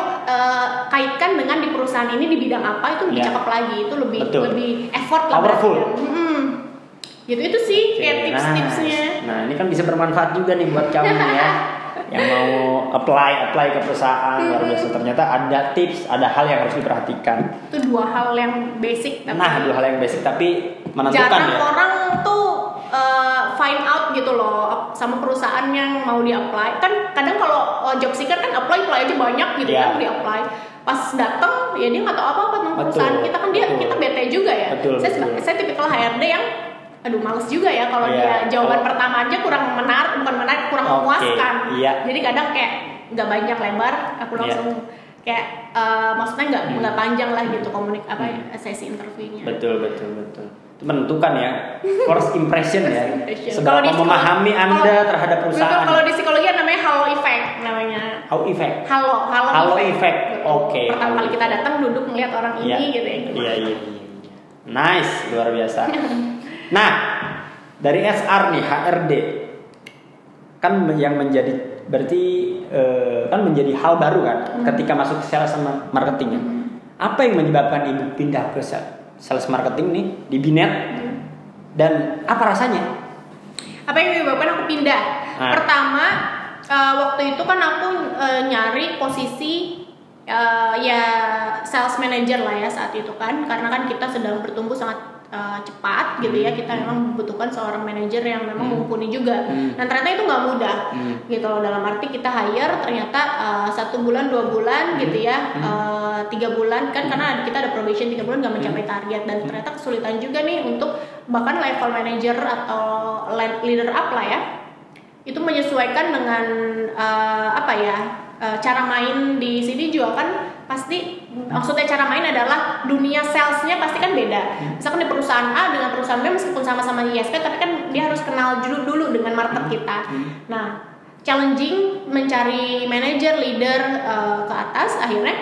kaitkan dengan di perusahaan ini di bidang apa, itu lebih cakep lagi, itu lebih effort lah. Powerful. Gitu itu sih kayak tips-tipsnya. Nah ini kan bisa bermanfaat juga nih buat kamu ya. Yang mau apply ke perusahaan luar biasa. Ternyata ada tips, ada hal yang harus diperhatikan. Itu dua hal yang basic. Dua hal yang basic tapi menentukan jarang orang tuh find out gitu loh sama perusahaan yang mau di-apply. Kan kadang kalau job seeker kan apply aja banyak gitu kan, di-apply. Pas datang ya dia nggak tahu apa-apa tentang perusahaan kita kan, kita bete juga ya. Saya tipikal HRD yang males juga ya kalau dia jawaban pertama aja kurang menarik, kurang memuaskan. Jadi kadang kayak nggak banyak lebar, aku langsung kayak maksudnya nggak panjang lah gitu sesi interviewnya. Betul. Itu menentukan ya first impression ya. Seberapa memahami Anda terhadap perusahaan. Kalau di psikologi namanya halo effect namanya. Halo effect. Oke. Pertama kali kita datang duduk melihat orang ini gitu ya. Iya. Nice, luar biasa. Nah, dari SR nih, HRD kan yang menjadi berarti kan menjadi hal baru kan ketika masuk ke sales sama marketing ya. Apa yang menyebabkan ibu pindah ke sales marketing nih di Binet dan apa rasanya? Apa yang menyebabkan aku pindah? Pertama, waktu itu kan aku nyari posisi ya sales manager lah ya saat itu kan, karena kan kita sedang bertumbuh sangat cepat gitu ya, kita memang membutuhkan seorang manajer yang memang mumpuni juga. Dan ternyata itu nggak mudah gitu loh, dalam arti kita hire ternyata 1 bulan 2 bulan gitu ya, 3 bulan kan, karena kita ada probation 3 bulan nggak mencapai target, dan ternyata kesulitan juga nih untuk bahkan level manager atau leader up lah ya, itu menyesuaikan dengan cara main di sini juga kan pasti, maksudnya cara main adalah dunia salesnya pasti kan beda. Misalkan di perusahaan A dengan perusahaan B meskipun sama-sama ISP, tapi kan dia harus kenal dulu dengan market kita. Nah, challenging mencari manager, leader ke atas. Akhirnya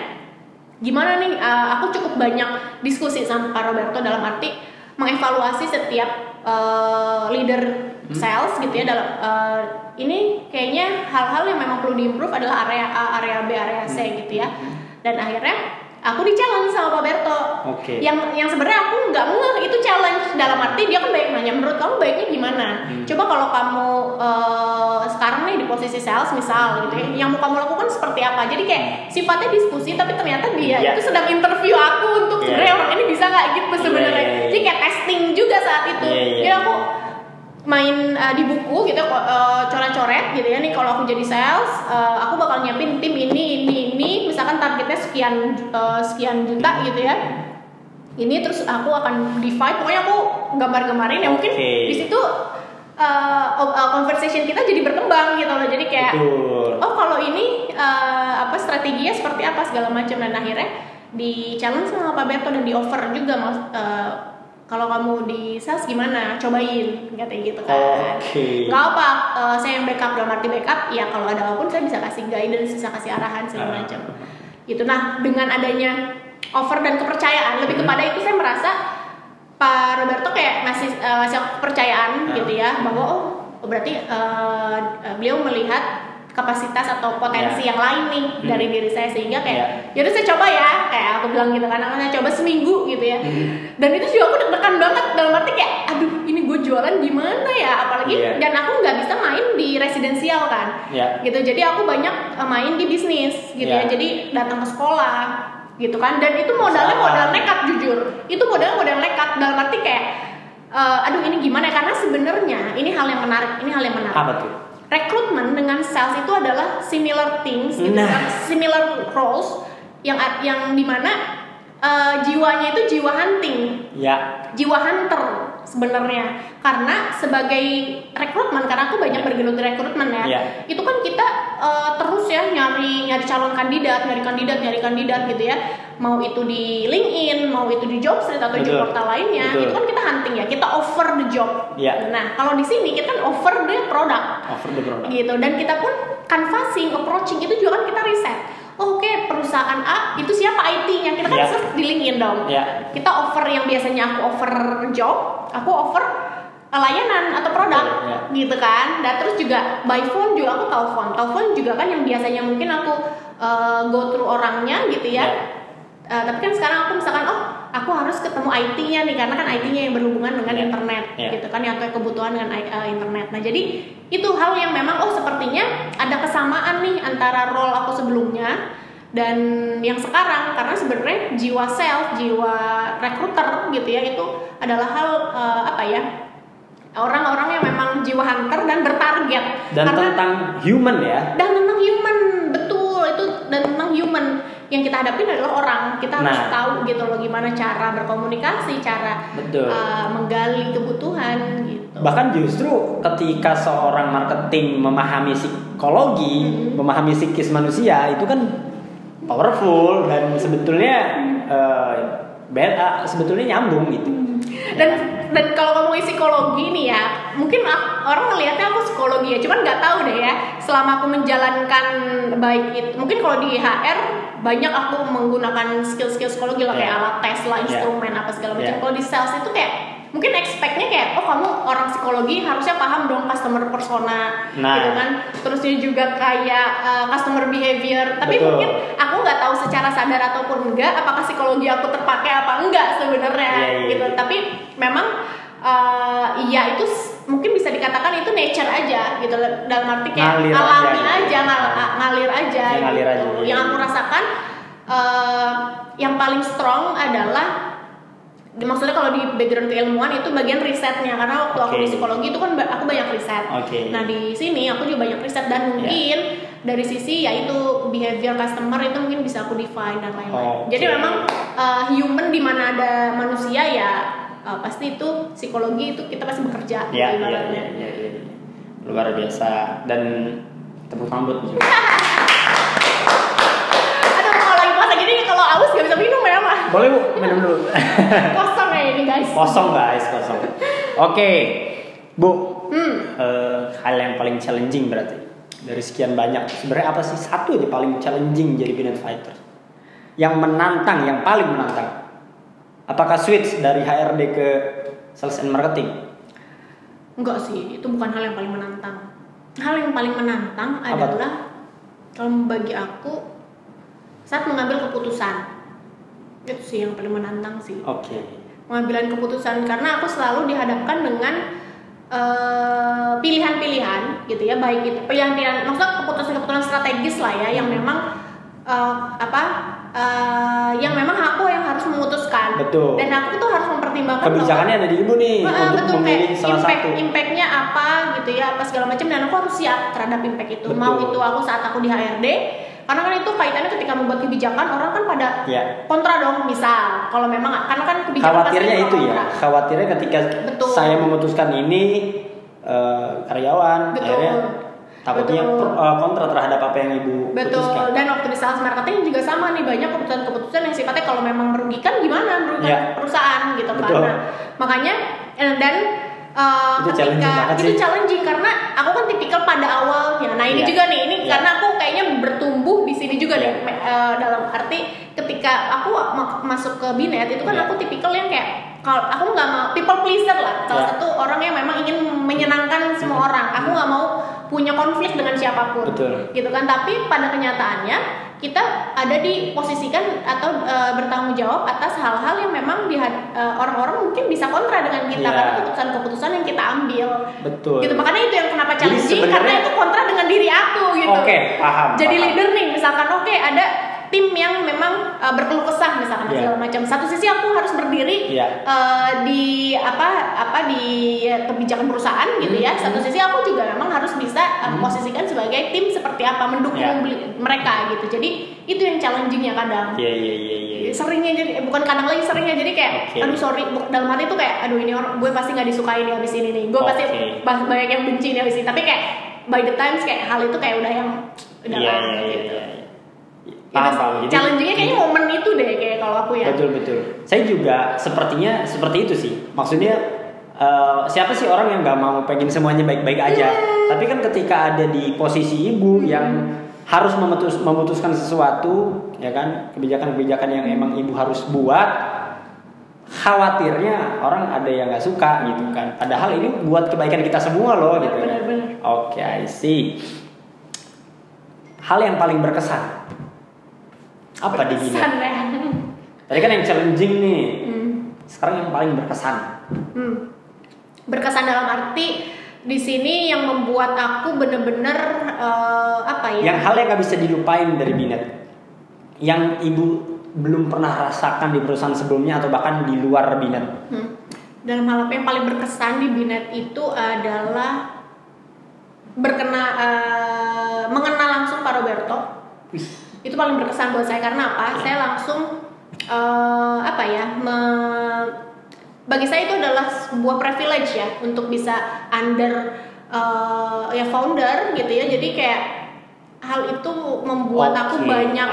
gimana nih? Aku cukup banyak diskusi sama Pak Roberto dalam arti mengevaluasi setiap leader sales gitu ya, dalam ini kayaknya hal-hal yang memang perlu diimprove adalah area A, area B, area C gitu ya. Dan akhirnya aku di-challenge sama Pak Berto. Yang sebenarnya aku nggak ngeh itu challenge, dalam arti dia kan baik nanya, menurut kamu baiknya gimana? Coba kalau kamu sekarang nih di posisi sales misal gitu ya, yang mau kamu lakukan seperti apa? Jadi kayak sifatnya diskusi, tapi ternyata dia itu sedang interview aku untuk sebenarnya orang ini bisa nggak gitu sebenarnya. Jadi kayak testing juga saat itu. Jadi aku main di buku gitu, coret-coret gitu ya, nih kalau aku jadi sales aku bakal nyiapin tim ini misalkan targetnya sekian juta gitu ya, ini terus aku akan divide, pokoknya aku gambar-gambarin ya, mungkin di situ conversation kita jadi berkembang gitu loh, jadi kayak kalau ini strateginya seperti apa segala macam. Dan akhirnya di challenge sama Pak Berto dan di offer juga kalau kamu di sales gimana, cobain katanya gitu kan. Gak apa, saya yang backup, dalam arti backup ya, kalau ada apapun saya bisa kasih guidance, bisa kasih arahan segala macam gitu. Nah, dengan adanya offer dan kepercayaan, lebih kepada itu saya merasa Pak Roberto kayak ngasih kepercayaan gitu ya, bahwa berarti beliau melihat kapasitas atau potensi yang lain nih dari diri saya, sehingga kayak yaudah saya coba ya, kayak aku bilang gitu kan, saya coba seminggu gitu ya. Dan itu juga aku deg-degan banget, dalam arti kayak aduh ini gue jualan gimana ya, apalagi dan aku nggak bisa main di residensial kan gitu, jadi aku banyak main di bisnis gitu ya, jadi datang ke sekolah gitu kan, dan itu modal nekat, jujur itu modal nekat, dalam arti kayak aduh ini gimana ya, karena sebenarnya ini hal yang menarik. Apa tuh? Rekrutmen dengan sales itu adalah similar things gitu, similar roles yang dimana jiwanya itu jiwa hunting, jiwa hunter sebenarnya. Karena sebagai rekrutmen, karena aku banyak bergelut di rekrutmen ya, itu kan kita terus ya nyari calon kandidat, nyari kandidat gitu ya, mau itu di LinkedIn, mau itu di Jobstreet atau job portal lainnya, itu kan kita hunting ya, kita offer the job. Nah, kalau di sini kita kan offer the product gitu, dan kita pun canvassing, approaching itu juga kan kita riset. Oke, perusahaan A itu siapa IT-nya, kita kan search di LinkedIn dong. Kita offer yang biasanya aku offer job, aku offer layanan atau produk gitu kan. Dan terus juga by phone juga aku telepon juga kan, yang biasanya mungkin aku go through orangnya gitu ya. Tapi kan sekarang aku misalkan aku harus ketemu IT-nya nih, karena kan IT-nya yang berhubungan dengan internet gitu kan, yang kebutuhan dengan internet. Nah, jadi itu hal yang memang sepertinya ada kesamaan nih antara role aku sebelumnya dan yang sekarang, karena sebenarnya jiwa sales, jiwa recruiter gitu ya, itu adalah hal orang-orang yang memang jiwa hunter dan bertarget, dan karena tentang human ya, dan tentang human, betul itu, dan tentang human yang kita hadapin adalah orang. Kita harus tahu gitu loh gimana cara berkomunikasi, cara menggali kebutuhan gitu. Bahkan justru ketika seorang marketing memahami psikologi, memahami psikis manusia, itu kan powerful dan sebetulnya sebetulnya nyambung gitu. Dan dan kalau ngomongin psikologi nih ya, mungkin orang ngelihatnya aku psikologi ya, cuman nggak tahu deh ya. Selama aku menjalankan baik itu, mungkin kalau di HR banyak aku menggunakan skill-skill psikologi lah, kayak alat tes lah, instrumen apa segala macam. Kalau di sales itu kayak mungkin expect-nya kayak, oh kamu orang psikologi harusnya paham dong customer persona, gitu kan. Terusnya juga kayak customer behavior. Tapi mungkin aku nggak tahu secara sadar ataupun enggak, apakah psikologi aku terpakai apa enggak sebenarnya, gitu. Tapi memang iya itu mungkin bisa dikatakan itu nature aja, gitu. Dalam arti kayak alami aja, ngalir aja. Gitu. Yang aku rasakan yang paling strong adalah, maksudnya kalau di background keilmuan itu bagian risetnya, karena waktu aku di psikologi itu kan aku banyak riset. Nah di sini aku juga banyak riset, dan mungkin dari sisi yaitu behavior customer itu mungkin bisa aku define dan lain-lain. Jadi memang human di mana ada manusia ya pasti itu psikologi itu kita pasti bekerja. Iya. Luar biasa, dan tepuk tangan buat juga. Kalau aus gak bisa minum ya mah. Boleh Bu, minum dulu. Kosong ya ini guys. Kosong. Oke, Bu. Hal yang paling challenging berarti dari sekian banyak, sebenarnya apa sih satu aja paling challenging jadi Binet Fighter? Yang menantang, yang paling menantang. Apakah switch dari HRD ke sales and marketing? Enggak sih, itu bukan hal yang paling menantang. Hal yang paling menantang adalah kalau bagi aku saat mengambil keputusan. Itu sih yang paling menantang sih. Pengambilan keputusan, karena aku selalu dihadapkan dengan pilihan-pilihan gitu ya, baik itu pilihan, maksudnya keputusan-keputusan strategis lah ya, yang memang yang memang aku yang harus memutuskan. Betul. Dan aku tuh harus mempertimbangkan kebijakannya ada di Ibu nih untuk memilih salah satu. Impactnya apa gitu ya, apa segala macam, dan aku harus siap terhadap impact itu. Betul. Mau itu aku saat aku di HRD, karena kan itu kaitannya ketika membuat kebijakan, orang kan pada kontra dong, misal kalau memang karena kan kebijakan khawatirnya itu kontra. Khawatirnya ketika saya memutuskan ini karyawan akhirnya takutnya kontra terhadap apa yang Ibu putuskan. Dan waktu di sales marketing juga sama nih, banyak keputusan-keputusan yang sifatnya kalau memang merugikan gimana, merugikan perusahaan gitu kan. Nah, makanya itu challenging karena aku kan tipikal pada awalnya. Nah ini juga nih, ini karena aku kayaknya bertumbuh di sini juga deh. Dalam arti ketika aku masuk ke Binet itu kan aku tipikal yang kayak, kalau aku nggak mau people pleaser lah, salah satu orang yang memang ingin menyenangkan semua orang. Aku nggak mau punya konflik dengan siapapun, gitu kan. Tapi pada kenyataannya kita ada diposisikan atau bertanggung jawab atas hal-hal yang memang orang-orang mungkin bisa kontra dengan kita karena keputusan-keputusan yang kita ambil. Gitu, makanya itu yang kenapa challenging, karena itu kontra dengan diri aku gitu. Paham. Jadi leader nih, misalkan ada tim yang memang berkeluh kesah misalkan segala macam. Satu sisi aku harus berdiri di di kebijakan perusahaan gitu ya. Satu sisi aku juga memang harus bisa posisikan sebagai tim seperti apa, mendukung mereka gitu. Jadi itu yang challengingnya kadang. Seringnya jadi seringnya jadi kayak aduh sorry, dalam hati itu kayak aduh ini orang gue pasti nggak disukai nih abis ini nih. Gue pasti banyak yang benci nih abis ini. Tapi kayak by the times kayak hal itu kayak udah yang gitu. Paham. Challengingnya kayaknya momen itu deh kayak kalau aku ya. Betul. Saya juga sepertinya seperti itu sih. Maksudnya siapa sih orang yang nggak mau pengen semuanya baik-baik aja? Tapi kan ketika ada di posisi Ibu yang harus memutuskan sesuatu, ya kan, kebijakan-kebijakan yang emang Ibu harus buat, khawatirnya orang ada yang nggak suka gitu kan. Padahal ini buat kebaikan kita semua loh gitu kan. Oke, I see. Hal yang paling berkesan apa di Binet? Tadi kan yang challenging nih. Sekarang yang paling berkesan. Berkesan dalam arti di sini yang membuat aku bener-bener Yang hal yang nggak bisa dilupain dari Binet, yang Ibu belum pernah rasakan di perusahaan sebelumnya atau bahkan di luar Binet. Dalam hal apa yang paling berkesan di Binet itu adalah mengenal langsung Pak Roberto. Itu paling berkesan buat saya karena apa? Saya langsung bagi saya itu adalah sebuah privilege ya untuk bisa under founder gitu ya. Jadi kayak hal itu membuat aku banyak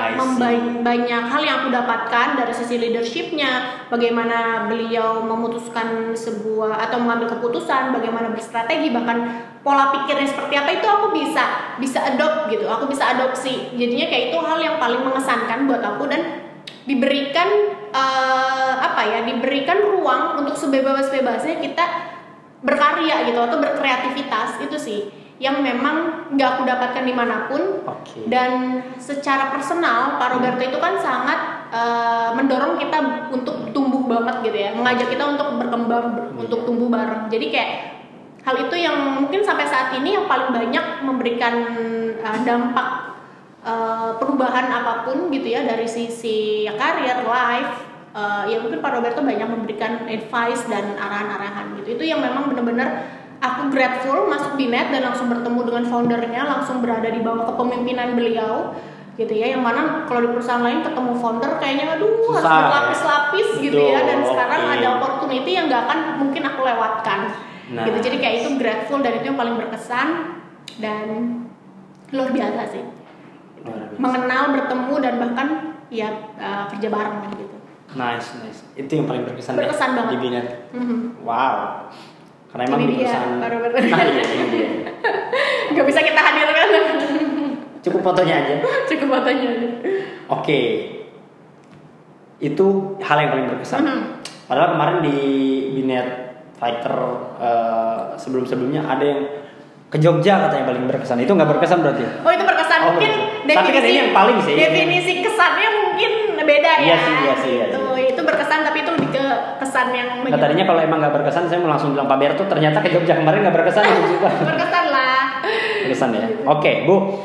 hal yang aku dapatkan dari sisi leadershipnya, bagaimana beliau memutuskan sebuah atau mengambil keputusan, bagaimana berstrategi, bahkan pola pikirnya seperti apa itu aku bisa adopt gitu, aku bisa adopsi. Jadinya kayak itu hal yang paling mengesankan buat aku, dan diberikan diberikan ruang untuk sebebas-bebasnya kita berkarya gitu atau berkreativitas. Itu sih yang memang nggak aku dapatkan dimanapun. Dan secara personal Pak Roberto itu kan sangat mendorong kita untuk tumbuh banget gitu ya, mengajak kita untuk berkembang, untuk tumbuh bareng. Jadi kayak hal itu yang mungkin sampai saat ini yang paling banyak memberikan dampak perubahan apapun gitu ya, dari sisi karir, life. Ya mungkin Pak Roberto banyak memberikan advice dan arahan-arahan gitu. Itu yang memang benar-benar aku grateful masuk Binet dan langsung bertemu dengan foundernya, langsung berada di bawah kepemimpinan beliau gitu ya. Yang mana kalau di perusahaan lain ketemu founder kayaknya harus berlapis-lapis gitu ya. Dan sekarang ada opportunity yang gak akan mungkin aku lewatkan gitu. Jadi kayak itu grateful, dan itu yang paling berkesan dan luar biasa sih. Mengenal, bertemu, dan bahkan ya kerja bareng gitu. Nice. Itu yang paling berkesan banget di Binet. Wow. Karena emang di perusahaan. Ini dia. Gak bisa kita hadirkan. Cukup fotonya aja. Oke. Itu hal yang paling berkesan. Padahal kemarin di Binet Fighter sebelum-sebelumnya ada yang ke Jogja katanya paling berkesan. Itu nggak berkesan berarti? Oh, itu berkesan. Mungkin tapi kan ini yang paling sih. Definisi kesannya mungkin beda ya. Iya sih. Itu berkesan, tapi itu lebih ke kesan yang. Nah, tadinya kalau emang nggak berkesan, saya mau langsung bilang Pak Berto. Ternyata ke Jogja kemarin nggak berkesan. Berkesan lah. Berkesan ya. Oke, Bu.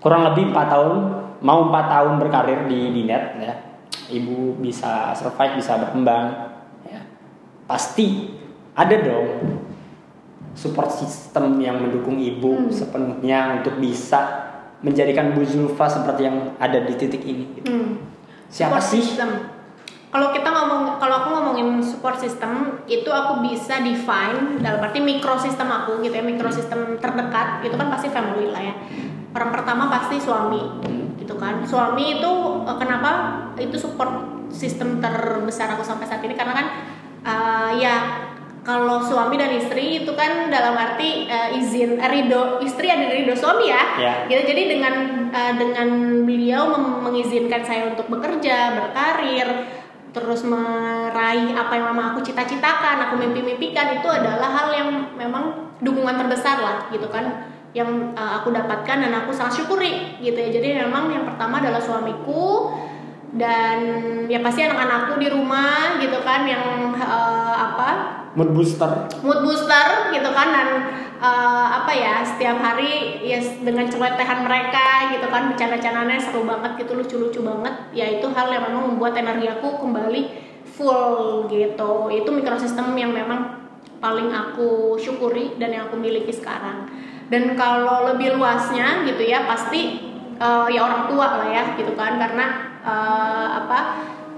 Kurang lebih 4 tahun, mau 4 tahun berkarir di Binet ya. Ibu bisa survive, bisa berkembang. Ya. Pasti ada dong support system yang mendukung ibu sepenuhnya untuk bisa menjadikan Bu Zulfa seperti yang ada di titik ini gitu. Siapa support sih? System. Kalau aku ngomongin support system, itu aku bisa define dalam arti mikrosistem aku gitu ya, mikrosistem terdekat itu kan pasti family lah ya. Orang pertama pasti suami gitu kan. Suami itu kenapa itu support system terbesar aku sampai saat ini, karena kan ya kalau suami dan istri itu kan dalam arti izin ridho istri ada ridho suami ya. Gitu. Jadi dengan beliau mengizinkan saya untuk bekerja, berkarir, terus meraih apa yang mama aku cita-citakan, aku mimpi-mimpikan, itu adalah hal yang memang dukungan terbesar lah gitu kan, yang aku dapatkan dan aku sangat syukuri gitu ya. Jadi memang yang pertama adalah suamiku, dan ya pasti anak-anakku di rumah gitu kan, yang mood booster gitu kan, dan setiap hari ya dengan celotehan mereka gitu kan, bercanda-candanya seru banget gitu, lucu-lucu banget ya. Itu hal yang memang membuat energi aku kembali full gitu. Itu mikrosistem yang memang paling aku syukuri dan yang aku miliki sekarang. Dan kalau lebih luasnya gitu ya, pasti ya orang tua lah ya gitu kan, karena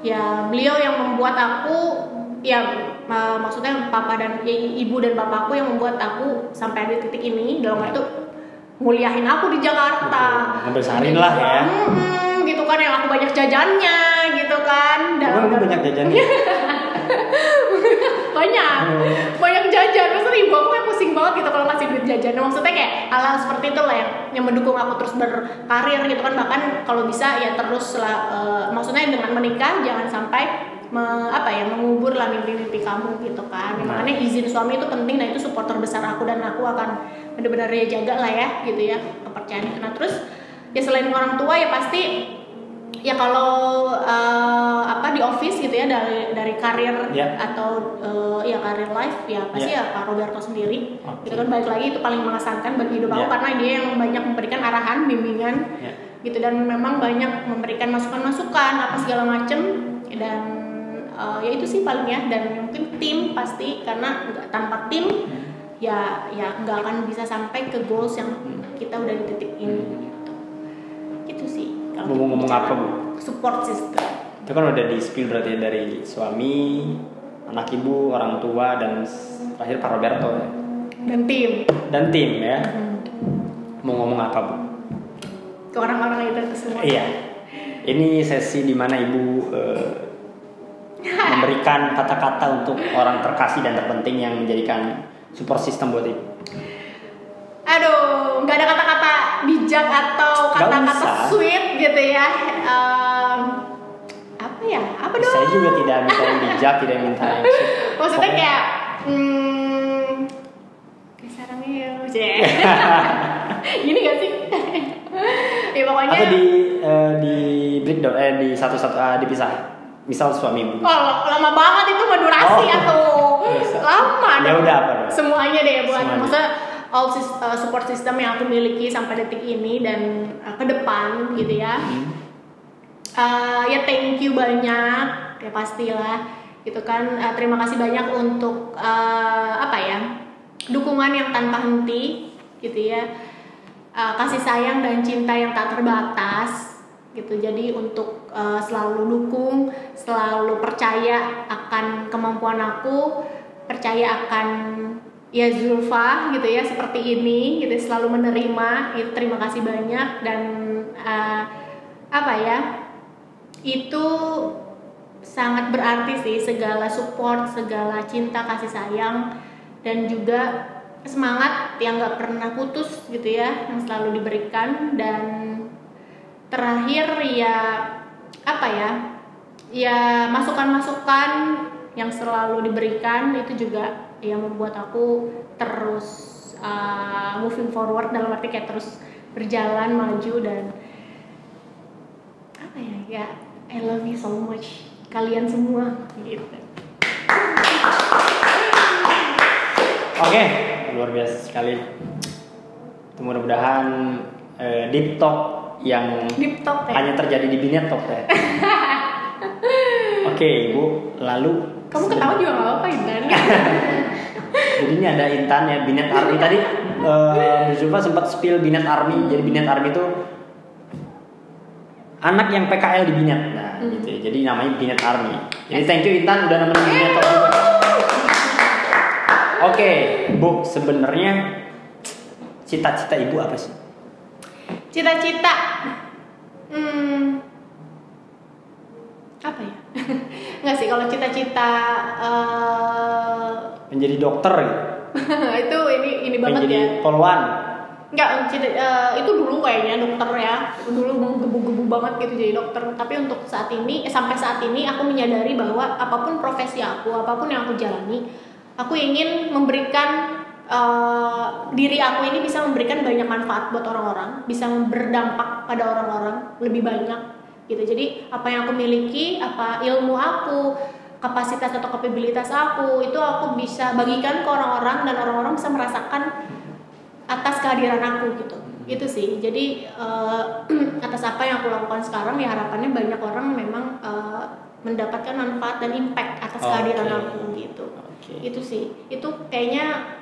ya beliau yang membuat aku ya maksudnya papa dan ibu dan bapakku yang membuat aku sampai ada titik ini, dalam arti nguliahin aku di Jakarta, ngebesarin lah ya gitu kan, yang aku banyak jajannya gitu kan. Banyak jajannya. banyak jajan. Maksudnya ibu aku yang pusing banget gitu kalau ngasih duit jajan. Maksudnya kayak hal-hal seperti itu lah yang mendukung aku terus berkarir gitu kan. Bahkan kalau bisa ya terus lah, maksudnya dengan menikah jangan sampai mengubur lah mimpi-mimpi kamu gitu kan. Makanya izin suami itu penting, dan itu support terbesar aku, dan aku akan benar-benar ya jaga lah ya gitu ya, kepercayaan itu. Nah terus ya selain orang tua ya pasti ya kalau di office gitu ya, dari karir atau ya karir life ya pasti ya Pak Roberto sendiri gitu kan. Balik lagi itu paling mengesankan bagi hidup aku karena dia yang banyak memberikan arahan, bimbingan gitu, dan memang banyak memberikan masukan-masukan apa segala macem. Dan ya itu sih paling ya. Dan mungkin tim pasti, karena tanpa tim ya nggak akan bisa sampai ke goals yang kita udah di titik ini gitu sih. Ngomong-ngomong apa Bu? Support system itu kan udah di spill berarti dari suami, anak ibu, orang tua, dan terakhir Pak Roberto ya. Dan tim ya. Mau ngomong apa Bu? ke orang-orang itu semua. Iya. Ini sesi dimana Ibu memberikan kata-kata untuk orang terkasih dan terpenting yang menjadikan support system buat Ibu. Aduh, nggak ada kata-kata bijak atau kata-kata sweet gitu ya. Apa ya? Apa dong? Saya juga tidak minta yang bijak, tidak minta yang sweet. Maksudnya kayak sarangnya gini gak sih? Ya pokoknya. Atau di breakdown di satu-satu dipisah. Misal suami Ibu. Oh, lama banget itu mah durasi atau lama. Ya udah apa dong? Semuanya deh buat maksudnya all support system yang aku miliki sampai detik ini dan ke depan gitu ya. Ya thank you banyak ya pastilah gitu kan. Terima kasih banyak untuk apa ya, dukungan yang tanpa henti gitu ya, kasih sayang dan cinta yang tak terbatas gitu. Jadi untuk selalu dukung, selalu percaya akan kemampuan aku, percaya akan ya Zulfa gitu ya seperti ini gitu, selalu menerima itu. Terima kasih banyak. Dan apa ya, itu sangat berarti sih, segala support, segala cinta, kasih sayang dan juga semangat yang gak pernah putus gitu ya, yang selalu diberikan. Dan terakhir ya apa ya, ya masukan-masukan yang selalu diberikan itu juga yang membuat aku terus moving forward, dalam arti kayak terus berjalan maju. Dan apa ya, I love you so much kalian semua gitu. Oke, luar biasa sekali. Mudah-mudahan deep talk yang hanya terjadi di Binet Talk ya. Oke, Ibu, lalu kamu ketawa juga nggak apa-apa, Intan. Jadi ini ada Intan ya, Binet Army tadi. Bu Zulfa sempat spill Binet Army. Jadi Binet Army itu anak yang PKL di Binet. Nah, gitu ya. Jadi namanya Binet Army. Jadi thank you Intan udah nemenin Binet Talk juga. Oke, Bu, sebenarnya cita-cita Ibu apa sih? Cita-cita, apa ya? Nggak sih, kalau cita-cita menjadi dokter gitu. Itu ini banget menjadi ya. Menjadi polwan. Enggak, itu dulu kayaknya dokter ya. Dulu menggebu-gebu banget gitu jadi dokter. Tapi untuk saat ini, sampai saat ini aku menyadari bahwa apapun profesi aku, apapun yang aku jalani, aku ingin memberikan diri aku ini bisa memberikan banyak manfaat buat orang-orang, bisa berdampak pada orang-orang lebih banyak gitu. Jadi apa yang aku miliki, apa ilmu aku, kapasitas atau kapabilitas aku, itu aku bisa bagikan ke orang-orang dan orang-orang bisa merasakan atas kehadiran aku gitu. Itu sih. Jadi atas apa yang aku lakukan sekarang ya harapannya banyak orang memang mendapatkan manfaat dan impact atas kehadiran aku gitu. Itu sih. Itu kayaknya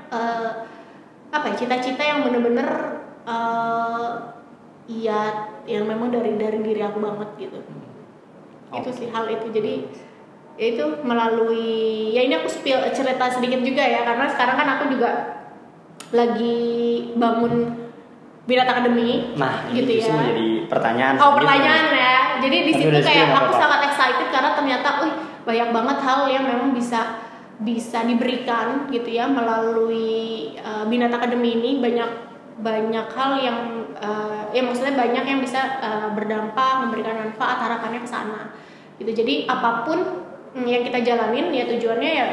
apa ya, cita-cita yang bener-bener ya yang memang dari diri aku banget gitu. Itu sih hal itu. Jadi ya itu melalui ya ini aku cerita sedikit juga ya, karena sekarang kan aku juga lagi bangun Binat Academy. Nah, gitu ini ya. menjadi pertanyaan. Pertanyaan ya. Jadi di situ kayak aku sangat excited karena ternyata banyak banget hal yang memang bisa diberikan gitu ya melalui Binat Academy ini. Banyak hal yang ya maksudnya banyak yang bisa berdampak, memberikan manfaat, harapannya ke sana gitu. Jadi apapun yang kita jalanin ya tujuannya ya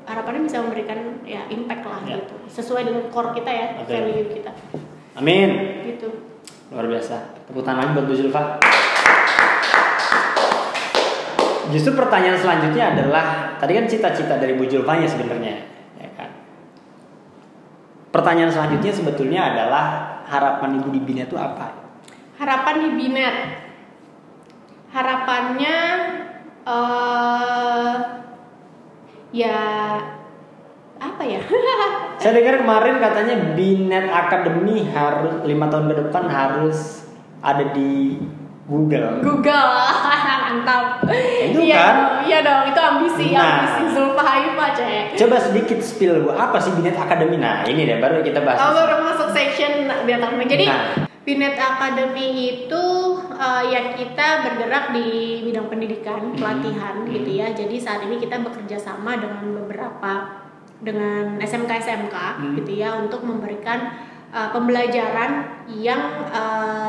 harapannya bisa memberikan ya impact lah gitu, sesuai dengan core kita ya, value kita. Amin. Gitu. Luar biasa. Tepuk tangan lagi buat Bu Zulfa. Justru pertanyaan selanjutnya adalah tadi kan cita-cita dari Bu Zulfanya sebenarnya, ya kan. Pertanyaan selanjutnya sebetulnya adalah harapan Ibu di Binet itu apa? Harapan di Binet, harapannya ya apa ya? Saya dengar kemarin katanya Binet Academy harus 5 tahun ke depan harus ada di Google. Mantap. Itu iya kan? Iya dong, itu ambisi Zulfa Haifah, Cek. Coba sedikit spill Bu, apa sih Binet Academy? Nah, ini deh baru kita bahas. Baru masuk section Binat Academy. Jadi Binet Academy itu ya kita bergerak di bidang pendidikan, pelatihan gitu ya. Jadi saat ini kita bekerja sama dengan dengan SMK gitu ya untuk memberikan pembelajaran yang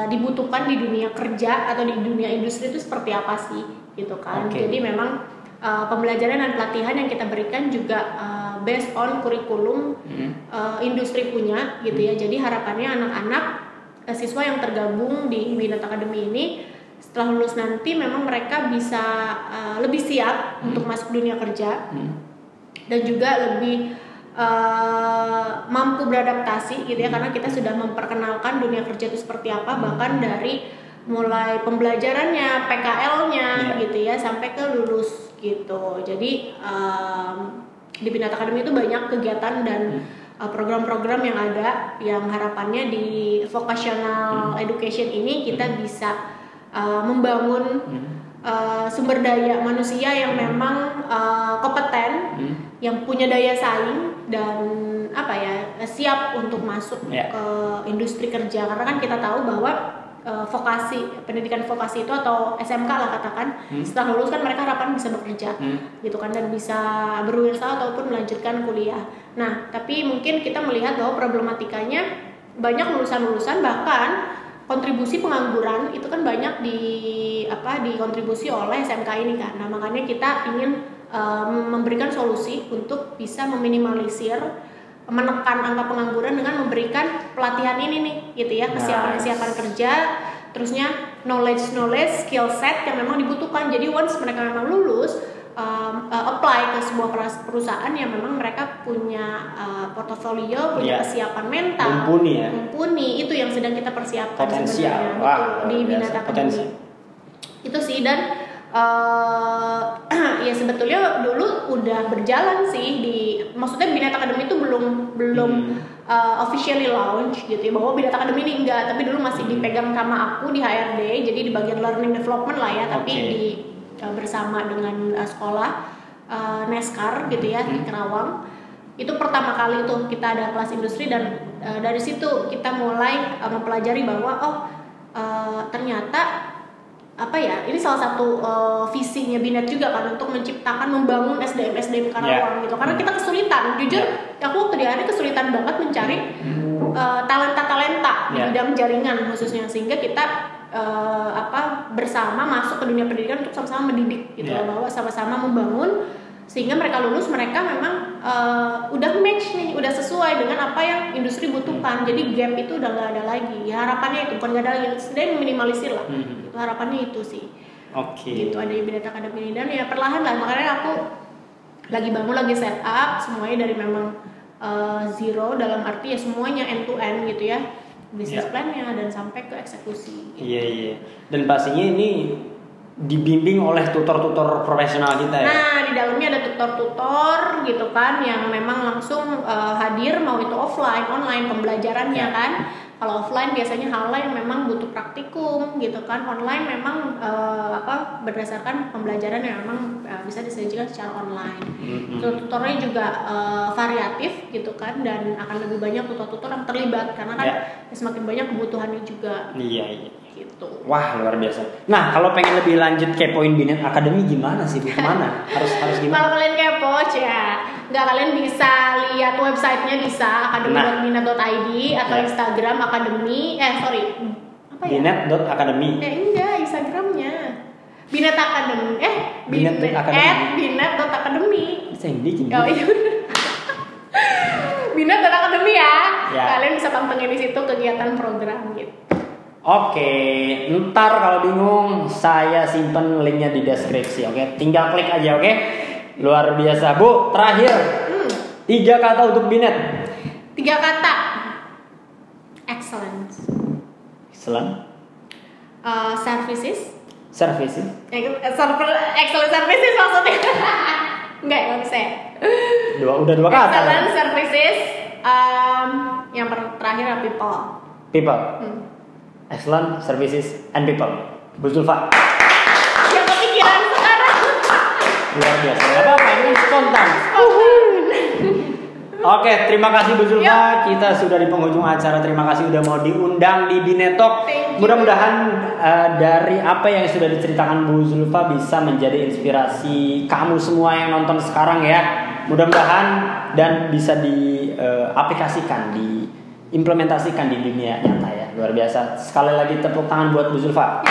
dibutuhkan di dunia kerja atau di dunia industri itu seperti apa sih gitu kan. Jadi memang pembelajaran dan pelatihan yang kita berikan juga based on kurikulum industri punya gitu ya. Jadi harapannya anak-anak siswa yang tergabung di Binet Academy ini setelah lulus nanti memang mereka bisa lebih siap untuk masuk dunia kerja dan juga lebih mampu beradaptasi gitu ya, karena kita sudah memperkenalkan dunia kerja itu seperti apa, bahkan dari mulai pembelajarannya, PKL-nya gitu ya sampai ke lulus gitu. Jadi di Binet Academy itu banyak kegiatan dan program-program yang ada yang harapannya di vocational education ini kita bisa membangun sumber daya manusia yang memang kompeten, yang punya daya saing dan siap untuk masuk ke industri kerja. Karena kan kita tahu bahwa pendidikan vokasi itu atau SMK lah katakan, setelah lulus kan mereka harapan bisa bekerja gitu kan, dan bisa berwirausaha ataupun melanjutkan kuliah. Nah tapi mungkin kita melihat bahwa problematikanya banyak lulusan-lulusan bahkan kontribusi pengangguran itu kan banyak dikontribusi oleh SMK ini kan. Nah makanya kita ingin memberikan solusi untuk bisa meminimalisir, menekan angka pengangguran dengan memberikan pelatihan ini nih gitu ya, kesiapan kerja, terusnya knowledge, skill set yang memang dibutuhkan. Jadi once mereka memang lulus, apply ke sebuah perusahaan yang memang mereka punya portofolio, punya kesiapan mental, mumpuni, itu yang sedang kita persiapkan sebenarnya di Binet Academy. Itu sih, dan ya sebetulnya dulu udah berjalan sih maksudnya Binet Academy itu belum officially launch gitu ya, bahwa Binet Academy ini enggak, tapi dulu masih dipegang sama aku di HRD, jadi di bagian learning development lah ya, tapi bersama dengan sekolah Neskar gitu ya di Kerawang. Itu pertama kali tuh kita ada kelas industri, dan dari situ kita mulai mempelajari bahwa ternyata ini salah satu visinya Binet juga kan, untuk membangun SDM Karawang gitu. Karena kita kesulitan, jujur aku waktu di hari kesulitan banget mencari talenta di bidang jaringan khususnya, sehingga kita bersama masuk ke dunia pendidikan untuk sama-sama mendidik gitu bahwa sama-sama membangun sehingga mereka lulus, mereka memang udah match nih, udah sesuai dengan apa yang industri butuhkan. Jadi gap itu udah nggak ada lagi. Ya harapannya itu, bukan nggak ada lagi, setidaknya minimalisir lah. Itu harapannya itu sih. Gitu ada di Binet Academy ini, dan ya perlahan lah. Makanya aku lagi set up semuanya dari memang zero, dalam arti ya semuanya end to end gitu ya, bisnis plan-nya dan sampai ke eksekusi. Gitu. Iya. Dan pastinya ini dibimbing oleh tutor-tutor profesional kita ya. Nah, di dalamnya ada tutor-tutor gitu kan yang memang langsung hadir, mau itu offline, online pembelajarannya kan. Kalau offline biasanya hal yang memang butuh praktikum gitu kan. Online memang berdasarkan pembelajaran yang memang bisa disajikan secara online. Tutornya juga variatif gitu kan, dan akan lebih banyak tutor-tutor yang terlibat karena kan semakin banyak kebutuhannya juga. Iya. Gitu. Wah, luar biasa. Nah, kalau pengen lebih lanjut kepoin Binet Academy gimana sih? Kemana? harus gimana? Kalau kalian kepo kalian bisa lihat websitenya, bisa academy.binet.id atau Instagram academy binet.academy. Enggak, Instagramnya Binet Academy. Binet.academy. Oh iya. Binet.academy ya. Kalian bisa pantengin di situ kegiatan program gitu. Oke, ntar kalau bingung saya simpen linknya di deskripsi, oke? Tinggal klik aja, oke? Luar biasa, Bu. Terakhir, 3 kata untuk Binet. 3 kata. Excellent. Services. Excellent services maksudnya. Enggak bisa ya. Udah 2 kata. Excellent services. Yang terakhir people. Excellent services and people. Bu Zulfa. Yang kepikiran sekarang. Luar biasa. Gak apa-apa, ini spontan. Oke, terima kasih Bu Zulfa. Kita sudah di penghujung acara. Terima kasih udah mau diundang di Binetok. Mudah-mudahan dari apa yang sudah diceritakan Bu Zulfa bisa menjadi inspirasi kamu semua yang nonton sekarang ya. Mudah-mudahan dan bisa diaplikasikan, diimplementasikan di dunia nyata ya. Luar biasa. Sekali lagi tepuk tangan buat Bu Zulfa.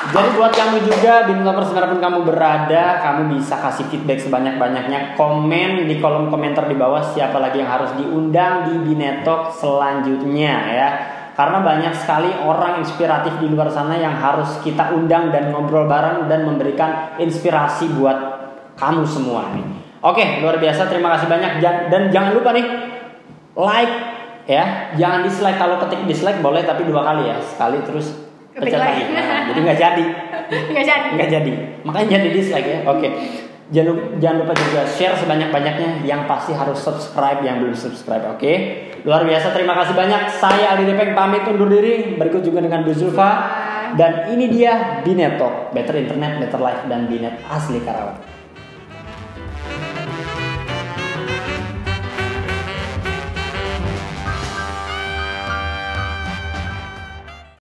Jadi buat kamu juga, Binetokers dimanapun kamu berada, kamu bisa kasih feedback sebanyak-banyaknya. Komen di kolom komentar di bawah siapa lagi yang harus diundang di Binetok selanjutnya ya. Karena banyak sekali orang inspiratif di luar sana yang harus kita undang dan ngobrol bareng dan memberikan inspirasi buat kamu semua nih. Oke, luar biasa, terima kasih banyak. Dan jangan lupa nih, like ya. Jangan dislike, kalau ketik dislike boleh tapi 2 kali ya. Sekali terus pecah lagi. Nah, jadi nggak jadi. Makanya jadi dislike ya. Oke. Jangan lupa juga share sebanyak-banyaknya. Yang pasti harus subscribe yang belum subscribe. Oke. Luar biasa. Terima kasih banyak. Saya Aldi Depeng pamit undur diri. Berikut juga dengan Bu Zulfa. Dan ini dia Binetok, Better Internet, Better Life dan Binet asli Karawang.